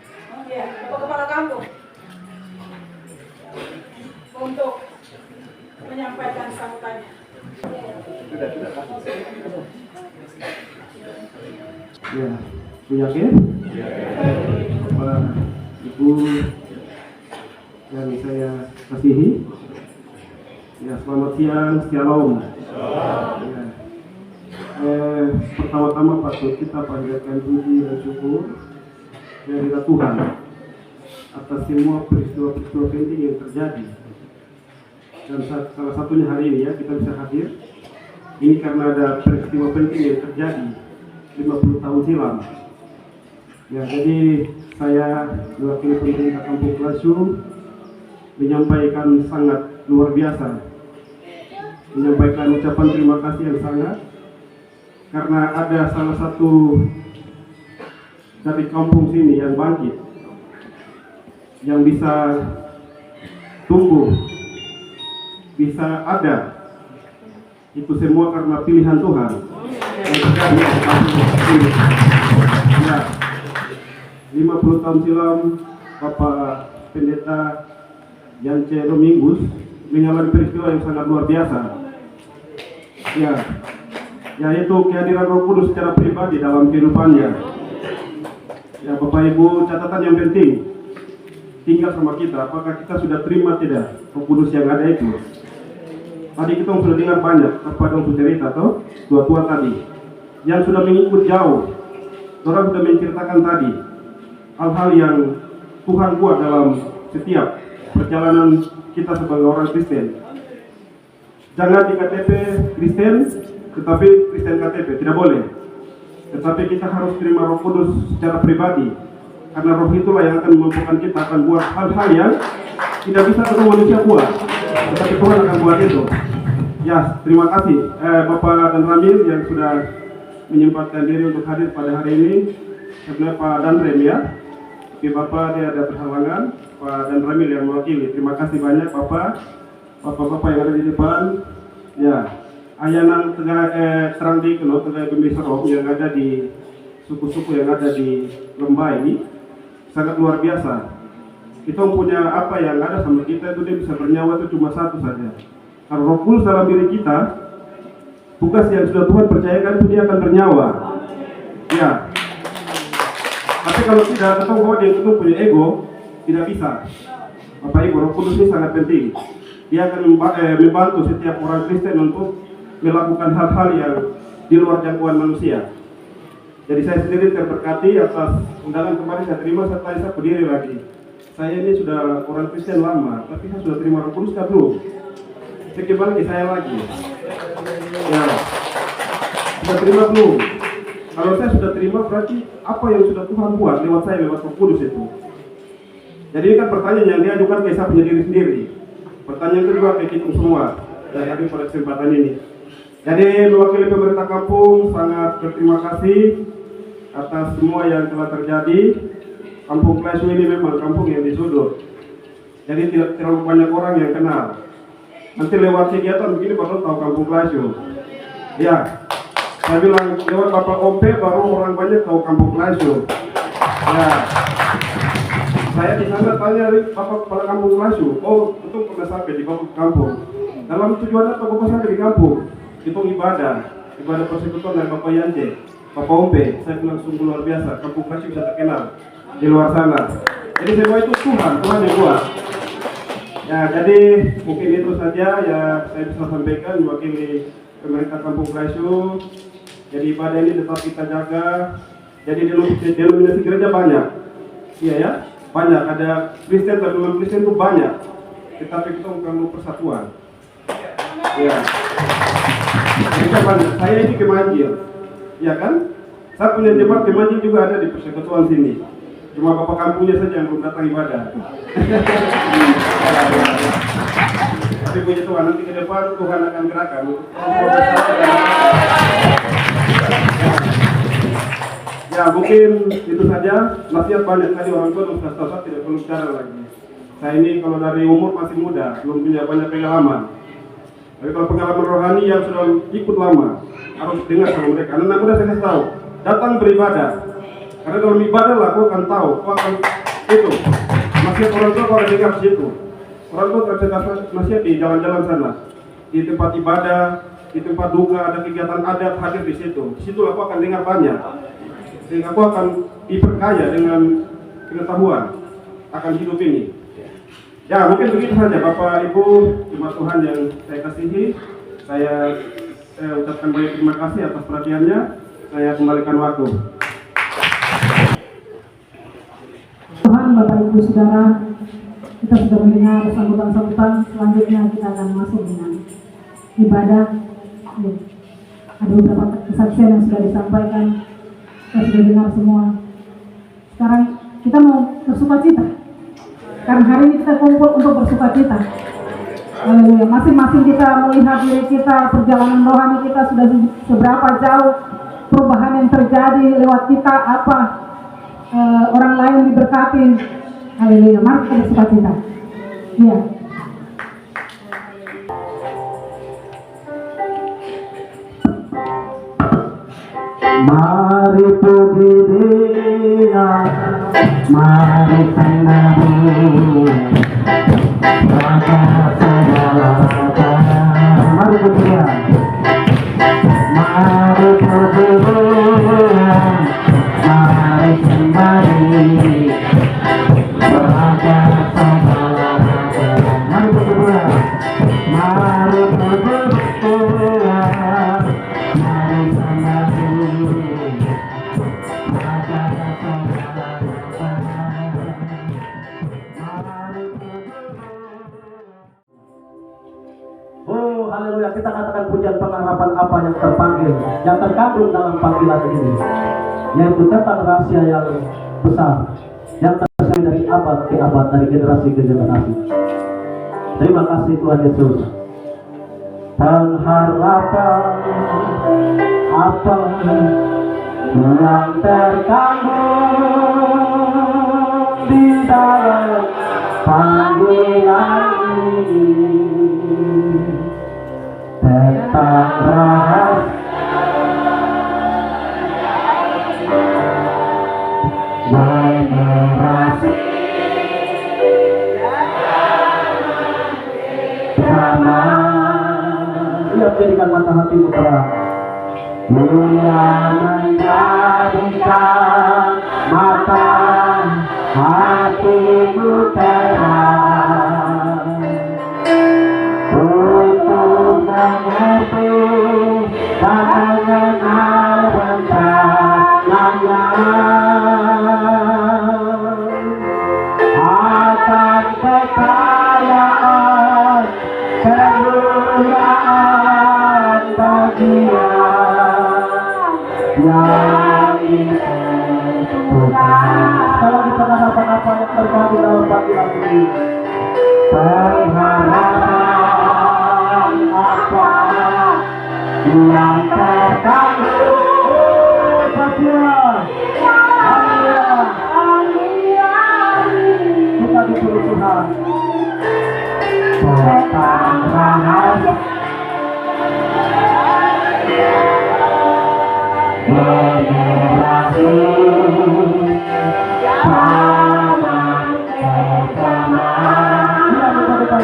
ya, Bapak Kepala Kampung, untuk menyampaikan sambutannya. Ya, Bu yakin? Bapak, Ibu yang saya kasihi, ya selamat siang, shalom. Ya. Pertama-tama patut kita panjatkan puji dan syukur kepada Tuhan atas semua peristiwa-peristiwa penting yang terjadi. Dan salah satunya hari ini ya kita bisa hadir. Ini karena ada peristiwa penting yang terjadi 50 tahun silam. Ya, jadi saya mewakili pemerintah Kampung Kelasyu menyampaikan sangat luar biasa, menyampaikan ucapan terima kasih yang sangat karena ada salah satu dari kampung sini yang bangkit, yang bisa tumbuh, bisa ada. Itu semua karena pilihan Tuhan. Ya, 50 tahun silam Bapak Pendeta Yance Domingus mengalami peristiwa yang sangat luar biasa. Ya, yaitu kehadiran Roh Kudus secara pribadi dalam kehidupannya. Ya, Bapak Ibu, catatan yang penting tinggal sama kita, apakah kita sudah terima tidak Roh Kudus yang ada itu. Tadi kita sudah dengar banyak kepada cerita atau tua-tua tadi yang sudah mengikut jauh. Orang sudah menceritakan tadi hal-hal yang Tuhan buat dalam setiap perjalanan kita sebagai orang Kristen. Jangan di KTP Kristen, tetapi Kristen KTP, tidak boleh. Tetapi kita harus terima Roh Kudus secara pribadi, karena Roh itulah yang akan memampukan kita akan buat hal-hal yang tidak bisa ketemu manusia buat, tetapi Tuhan akan buat itu. Ya, terima kasih Bapak dan Ramil yang sudah menyempatkan diri untuk hadir pada hari ini. Sebenarnya Pak Danrem ya, tapi Bapak dia ada perhalangan. Pak dan Ramil yang mewakili. Terima kasih banyak Bapak-bapak yang ada di depan. Ya, Ayanan Terang di Keno, Tegak Gemiserong yang ada di suku-suku yang ada di lembah ini sangat luar biasa. Kita punya apa yang ada sama kita itu dia bisa bernyawa itu cuma satu saja. Kalau Roh Kudus dalam diri kita, tugas yang sudah Tuhan percayakan itu dia akan bernyawa. Ya. Tapi kalau tidak, atau bahwa dia itu punya ego, tidak bisa. Bapak Ibu, Roh Kudus ini sangat penting. Dia akan membantu setiap orang Kristen untuk melakukan hal-hal yang di luar jangkauan manusia. Jadi saya sendiri terberkati atas undangan kemarin saya terima setelah saya berdiri lagi. Saya ini sudah orang Kristen lama, tapi saya sudah terima Roh Kudus kan belum? Sekian lagi saya lagi. Ya, sudah terima belum? Kalau saya sudah terima berarti apa yang sudah Tuhan buat lewat saya, lewat Roh Kudus itu. Jadi ini kan pertanyaan yang diajukan ke saya punya diri sendiri. Pertanyaan kedua ke kita semua dari hadir pada kesempatan ini. Jadi mewakili pemerintah kampung sangat berterima kasih atas semua yang telah terjadi. Kampung Kelasyu ini memang kampung yang disudut. Jadi tidak terlalu banyak orang yang kenal. Nanti lewat kegiatan begini baru tahu Kampung Kelasyu. Ya, saya bilang lewat Bapak Ompe baru orang banyak tahu Kampung Kelasyu. Ya, saya di sana tanya Bapak Kepala Kampung Kelasyu. Oh, betul pernah sampai di kampung. Dalam tujuan apa Bapak sampai di kampung? Itu ibadah persekutuan dari Bapak Yance, Bapak Ompe. Saya bilang sungguh luar biasa. Kampung Kelasyu bisa terkenal di luar sana. Jadi semua itu Tuhan yang buat. Ya, jadi mungkin itu saja ya saya bisa sampaikan mewakili pemerintah Kampung Kelasyu. Jadi ibadah ini tetap kita jaga. Jadi denominasi gereja banyak. Iya ya, banyak. Ada Kristen dan non Kristen itu banyak. Tetapi kita perlu persatuan. Ya. Saya ini Kemanjil. Ya kan? Saya punya jemaat Kemanjil juga ada di persekutuan sini. Cuma Bapak kampungnya saja yang belum datang ibadah. Tapi puji Tuhan, nanti ke depan Tuhan akan gerakan. Ya mungkin itu saja. Nasihat banyak tadi orang tua sudah tahu, saya tidak perlu bicara lagi. Saya ini kalau dari umur masih muda, belum punya banyak pengalaman. Tapi kalau pengalaman rohani yang sudah ikut lama, harus dengar sama mereka. Anak muda saya kasih tahu, datang beribadah. Karena dalam ibadah lah kau akan tahu, kau akan itu. Nasihat orang tua kau akan dengar di situ. Orang tua tercetak nasihat di jalan-jalan sana, di tempat ibadah, di tempat duka, ada kegiatan adat hadir di situ. Di situlah kau akan dengar banyak. Sehingga kau akan diperkaya dengan pengetahuan akan hidup ini. Ya, mungkin begitu saja Bapak Ibu jemaat Tuhan yang saya kasihi. Saya ucapkan banyak terima kasih atas perhatiannya. Saya kembalikan waktu. Tuhan, Bapak Ibu Saudara, kita sudah mendengar sambutan-sambutan. Selanjutnya kita akan masuk dengan ibadah. Ada beberapa kesaksian yang sudah disampaikan, kita sudah dengar semua. Sekarang kita mau bersukacita, karena hari ini kita kumpul untuk bersukacita. Haleluya. Masing-masing kita melihat diri kita, perjalanan rohani kita sudah seberapa jauh, perubahan yang terjadi lewat kita, apa orang lain diberkati. Haleluya. Mari kita bersukacita. Iya. Mari puji Dia, mari sembah Raja segala raja. Mari puji Dia, mari puji Dia, mari sembah Raja segala raja. Mari puji Dia, mari puji Dia, mari sembah. Oh, haleluya, kita katakan pujian pengharapan apa yang terpanggil, yang terkandung dalam panggilan ini, yaitu tentang rahasia yang besar, yang tersiar dari abad ke abad, dari generasi ke generasi. Terima kasih Tuhan Yesus. Pengharapan apa yang terkandung di dalam panggilan ini, tentang rahasia generasi sama. Ia jadikan mata hatimu terang, Ia menjadikan mata hatimu terang untuk mengerti dan mengenal rencananya akan kekayaan kemuliaan bagian yang ditentukan. Kalau di pengharapan apa yang terjadi dalam panggilan ini, pengharapan apa yang terkandung bagian. Kita disuruh Tuhan tentang rahasia generasi sama bersama. Dia menjadikan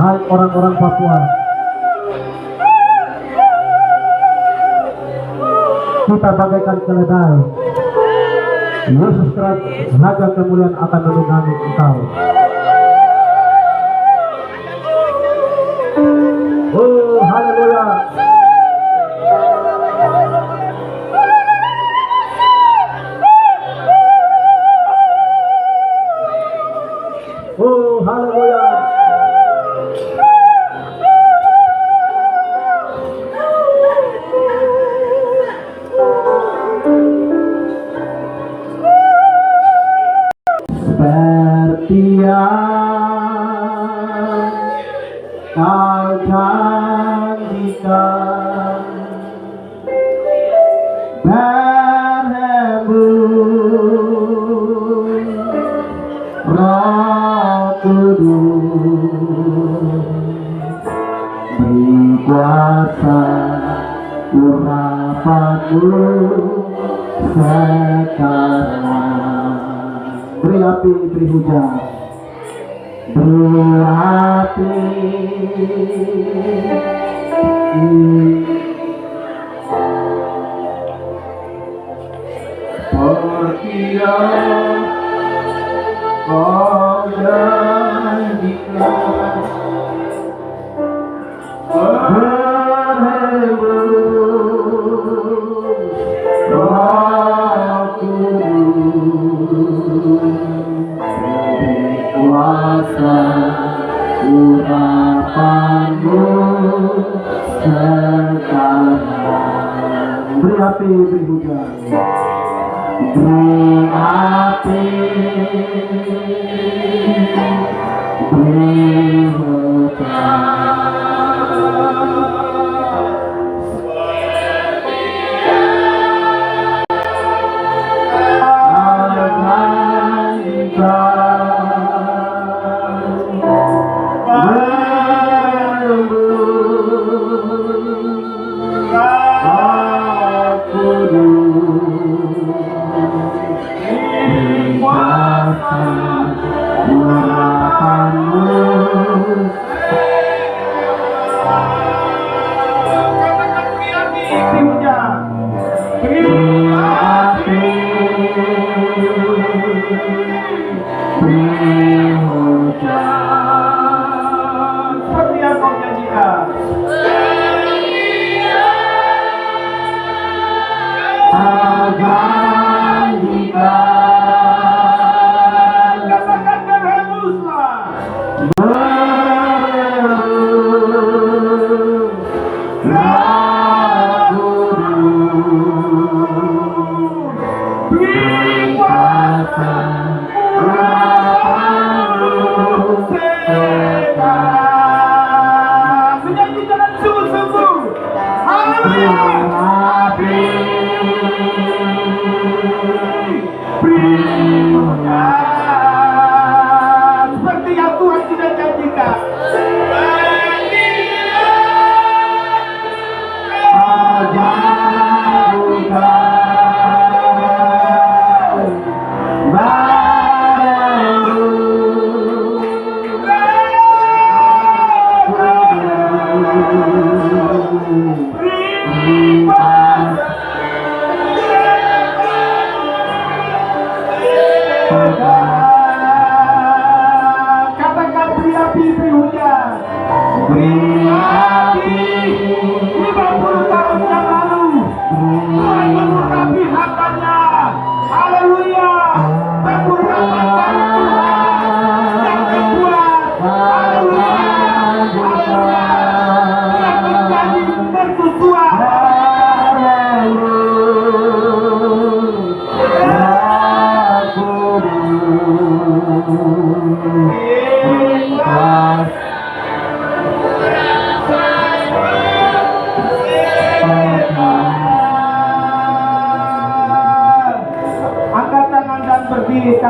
Hai orang-orang Papua, kita bagaikan keledai. Yesus Kristus, raja kemuliaan akan menunggangi engkau. Oh, haleluya. Oh, haleluya. Seperti yang kau janjikan, berembun Roh Kudus, beri kuasa urapanmu sekarang. Beri api, beri hujan, beri api, pergilah kau janjikan, berembun Roh Kudus, kuasa urapanmu sekarang. Beri api, beri hujan, beri api, beri hujan. Kuasa urapanmu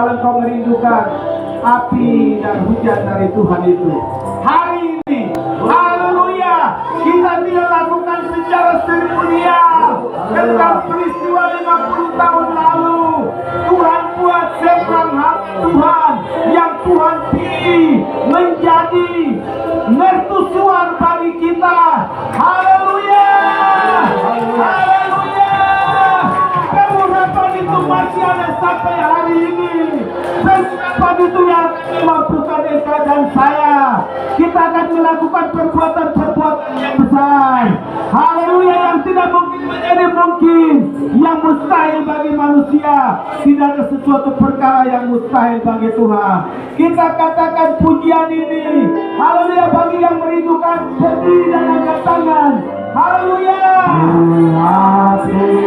padahal Engkau merindukan api dan hujan dari Tuhan itu. Hari ini, haleluya, kita tidak lakukan secara seremonial tentang peristiwa 50 tahun lalu. Tuhan buat seberang hak Tuhan yang Tuhan pilih menjadi mercusuar bagi kita. Haleluya, haleluya. Pengurapan itu masih ada sampai hari ini. Pengurapan itu yang mampukan Eka dan saya. Kita akan melakukan perbuatan-perbuatan yang besar. Haleluya, yang tidak mungkin menjadi mungkin. Yang mustahil bagi manusia. Tidak ada sesuatu perkara yang mustahil bagi Tuhan. Kita katakan pujian ini. Haleluya, bagi yang merindukan berdiri dan angkat tangan. Haleluya. Beri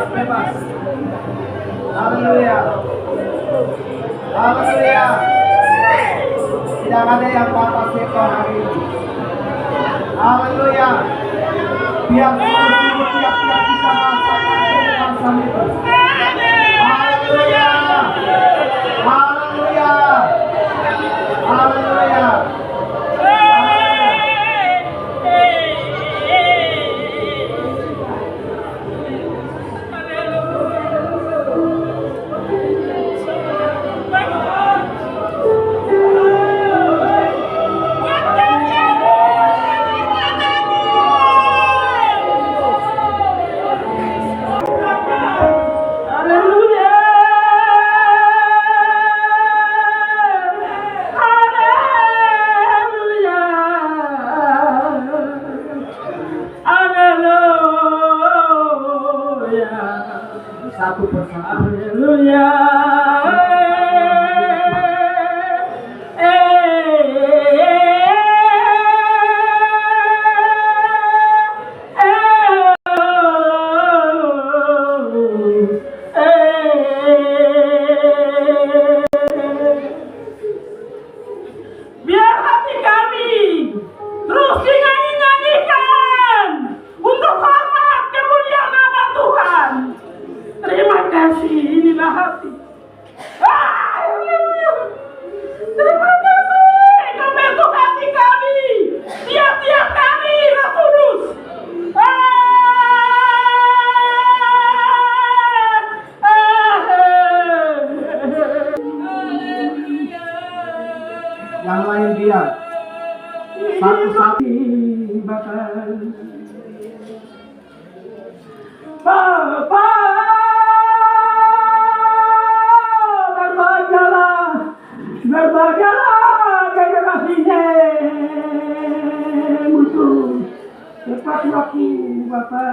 Bebas. Haleluya. Haleluya. Tidak ada yang batas kita hari ini. Haleluya. Biar seluruh tiap-tiap kita merasakan itu. Haleluya. Haleluya. Haleluya. Satu persatu. Haleluya. kasih, inilah hati. Terima kasih, kau bentuk hati kami, tiap-tiap kami, Roh Kudus. Yang lain diam. Satu-satu. Bapa, berbahagialah generasinya musuh. Tepat waktu Bapa.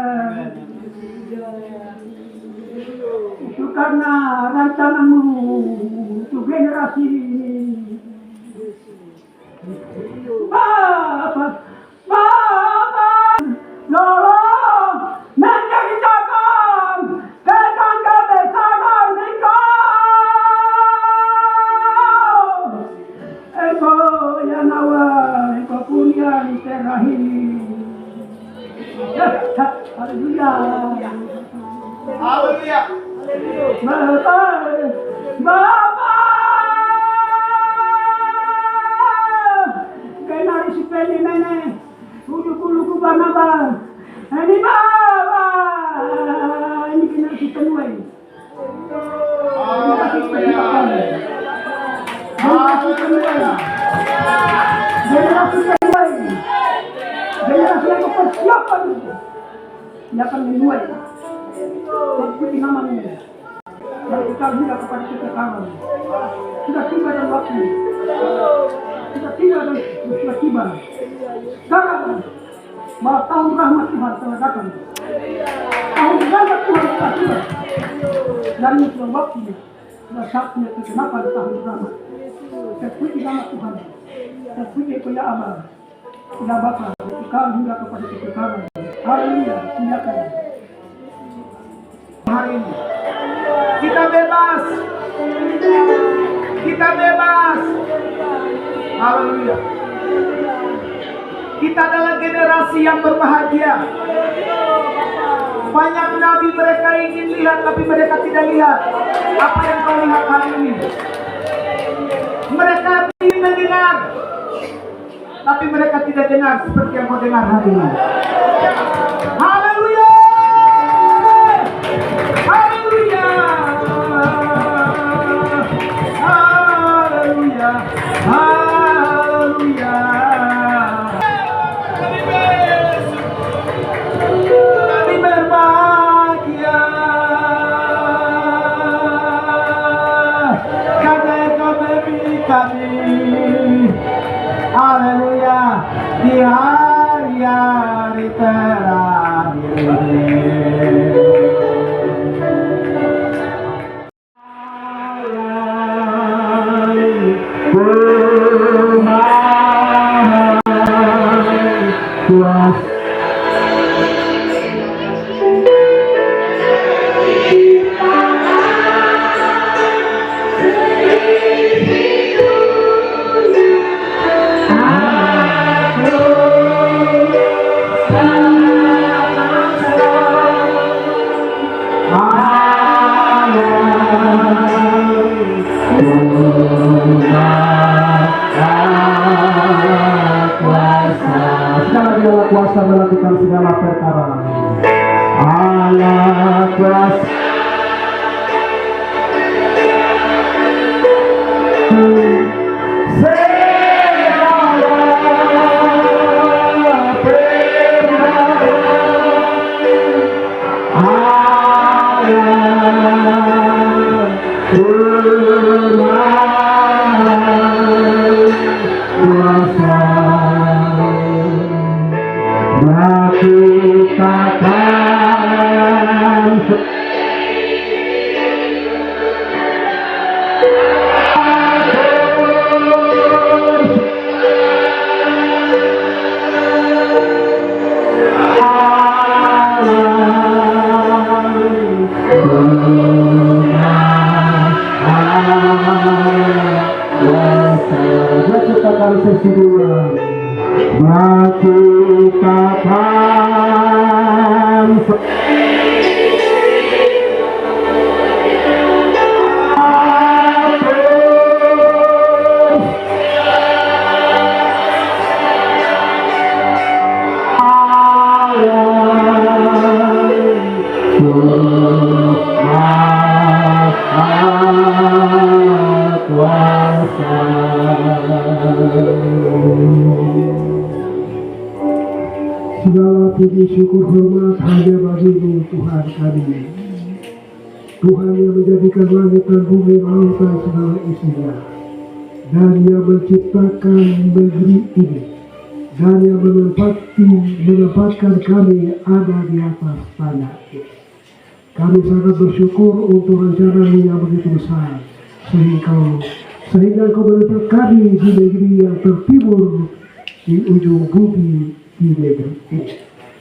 Itu karena rancanganmu untuk generasi ini. Bapa, tolong menceritakan tentang kebesaran Engkau yang awal, Engkau pun yang terakhir. Haleluya. Haleluya. Bapa, kenari si peli mene, ulu-ulu banaba. Ini Bapa, ini kena si penuai. Generasi penuai, generasi yang mempersiapkan itu, dia akan menuai. Seperti namanya, dan kita lihat kepada kekekalan. Sudah tiba dan waktu, sudah tiba dan sudah tiba. Sekarang, bahwa tahun rahmat Tuhan telah datang. Tahun rahmat Tuhan telah tiba. Dan ini sudah waktunya, sudah saatnya kegenapan tahun rahmat. Terpuji nama Tuhan, terpuji Kuya Abah, Kuya Bapa, kekal hingga kepada kekekalan. Haleluya, silakan. Hari ini kita bebas. Kita bebas. Haleluya. Kita adalah generasi yang berbahagia. Banyak nabi mereka ingin lihat tapi mereka tidak lihat. Apa yang kau lihat hari ini? Mereka ingin mendengar tapi mereka tidak dengar seperti yang kau dengar hari ini. Haleluya. Haleluya. Haleluya. Haleluya. Kami berbahagia karena Engkau memilih kami. Haleluya. Di hari-hari terakhir ini. Kuasa melakukan segala perkara. Allah kuasa. Mati kapan puji syukur hormat hanya bagi-Mu Tuhan kami. Tuhan yang menjadikan langit dan bumi, lautan segala isinya, dan yang menciptakan negeri ini, dan yang menempatkan kami ada di atas tanah ini. Kami sangat bersyukur untuk rencana-Mu yang begitu besar, sehingga Engkau menempatkan kami di negeri yang tertimur di ujung bumi di negeri ini.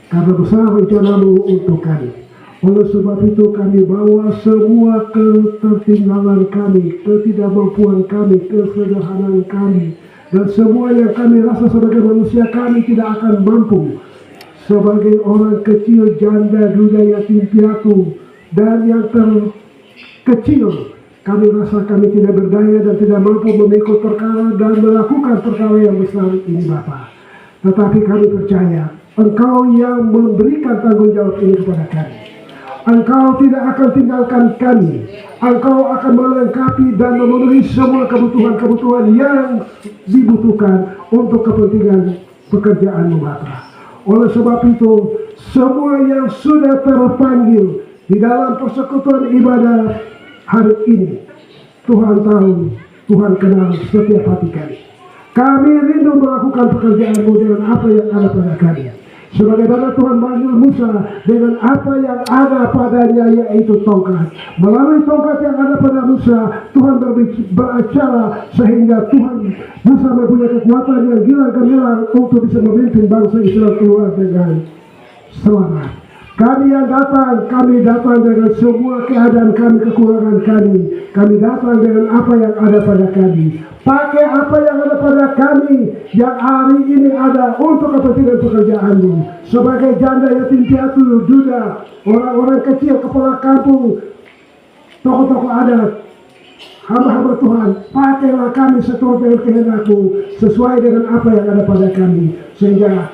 Karena besar rencana-Mu untuk kami. Oleh sebab itu kami bawa semua ketertinggalan kami, ketidakmampuan kami, kesederhanaan kami, dan semua yang kami rasa sebagai manusia kami tidak akan mampu. Sebagai orang kecil, janda, duda, yatim piatu, dan yang terkecil, kami rasa kami tidak berdaya dan tidak mampu memikul perkara dan melakukan perkara yang besar ini Bapa. Tetapi kami percaya Engkau yang memberikan tanggung jawab ini kepada kami. Engkau tidak akan tinggalkan kami. Engkau akan melengkapi dan memenuhi semua kebutuhan-kebutuhan yang dibutuhkan untuk kepentingan pekerjaan-Mu Bapa. Oleh sebab itu, semua yang sudah terpanggil di dalam persekutuan ibadah hari ini, Tuhan tahu, Tuhan kenal setiap hati kami. Kami rindu melakukan pekerjaan-Mu dengan apa yang ada pada kami. Sebagaimana Tuhan panggil Musa dengan apa yang ada padanya, yaitu tongkat. Melalui tongkat yang ada pada Musa, Tuhan beracara sehingga Musa mempunyai kekuatan yang gila gemilang untuk bisa memimpin bangsa Israel keluar dengan selamat. Kami yang datang, kami datang dengan semua keadaan kami, kekurangan kami. Kami datang dengan apa yang ada pada kami. Pakai apa yang ada pada kami yang hari ini ada untuk kepentingan pekerjaan-Mu. Sebagai janda, yatim piatu, duda, orang-orang kecil, kepala kampung, tokoh-tokoh adat, hamba-hamba Tuhan, pakailah kami seturut dengan kehendak-Mu, sesuai dengan apa yang ada pada kami, sehingga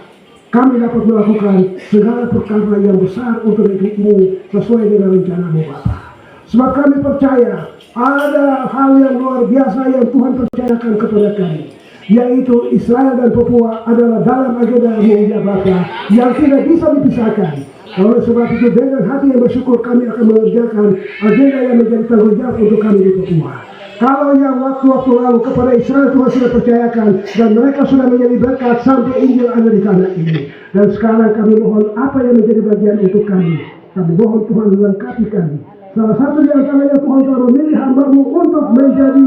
kami dapat melakukan segala perkara yang besar untuk negeri ini sesuai dengan rencana-Mu Bapa. Sebab kami percaya ada hal yang luar biasa yang Tuhan percayakan kepada kami, yaitu Israel dan Papua adalah dalam agenda-Mu ya Bapa, yang tidak bisa dipisahkan. Oleh sebab itu dengan hati yang bersyukur kami akan mengerjakan agenda yang menjadi tanggung jawab untuk kami di Papua. Kalau yang waktu-waktu lalu kepada Israel Tuhan sudah percayakan dan mereka sudah menjadi berkat sampai Injil ada di tanah ini. Dan sekarang kami mohon apa yang menjadi bagian untuk kami. Kami mohon Tuhan melengkapi kami. Salah satu di antaranya Tuhan telah memilih hamba-Mu untuk menjadi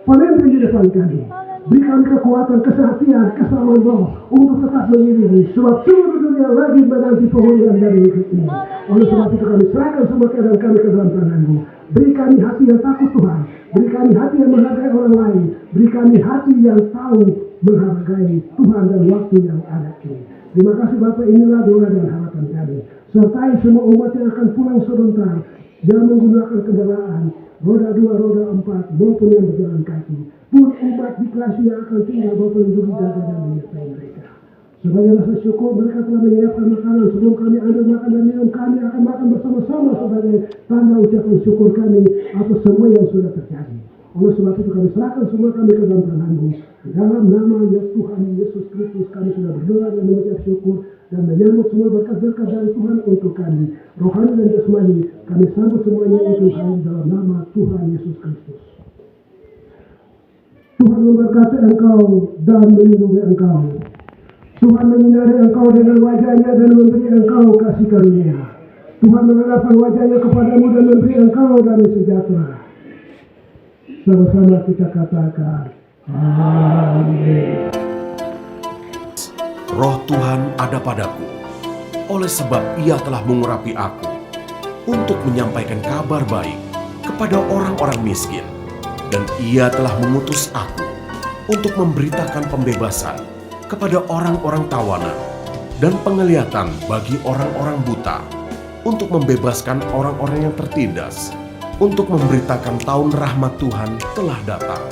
pemimpin di depan kami. Berikan kekuatan, kesehatan, kesamaan roh untuk tetap mengiringi. Sebab seluruh dunia lagi menanti pemulihan dari negeri ini. Oleh sebab itu kami serahkan semua keadaan kami ke dalam tangan-Mu. Beri kami hati yang takut Tuhan. Beri kami hati yang menghargai orang lain. Beri kami hati yang tahu menghargai Tuhan dan waktu yang ada ini. Terima kasih Bapak, inilah doa dan harapan kami. Sertai semua umat yang akan pulang sebentar. Jangan menggunakan kendaraan roda 2, roda 4 maupun yang berjalan kaki. Pun umat di kelas yang akan tinggal Bapak lindungi jaga dan menyertai mereka. Sebagai rasa syukur mereka telah menyiapkan makanan. Sebelum kami ambil makan dan minum, kami akan makan bersama-sama sebagai tanda ucapan syukur kami atas semua yang sudah terjadi. Oleh sebab itu kami serahkan semua kami ke dalam tangan-Mu. Dalam nama Tuhan Yesus Kristus kami sudah berdoa dan mengucap syukur dan menyambut semua berkat-berkat dari Tuhan untuk kami. Rohani dan jasmani kami sambut semuanya itu hanya dalam nama Tuhan Yesus Kristus. Tuhan memberkati engkau dan melindungi engkau. Tuhan menyinari engkau dengan wajah-Nya dan memberi engkau kasih karunia. Tuhan menghadapkan wajah-Nya kepadamu dan memberi engkau damai sejahtera. Sama-sama kita katakan amin. Roh Tuhan ada padaku, oleh sebab Ia telah mengurapi aku untuk menyampaikan kabar baik kepada orang-orang miskin, dan Ia telah mengutus aku untuk memberitakan pembebasan kepada orang-orang tawanan dan penglihatan bagi orang-orang buta, untuk membebaskan orang-orang yang tertindas, untuk memberitakan tahun rahmat Tuhan telah datang.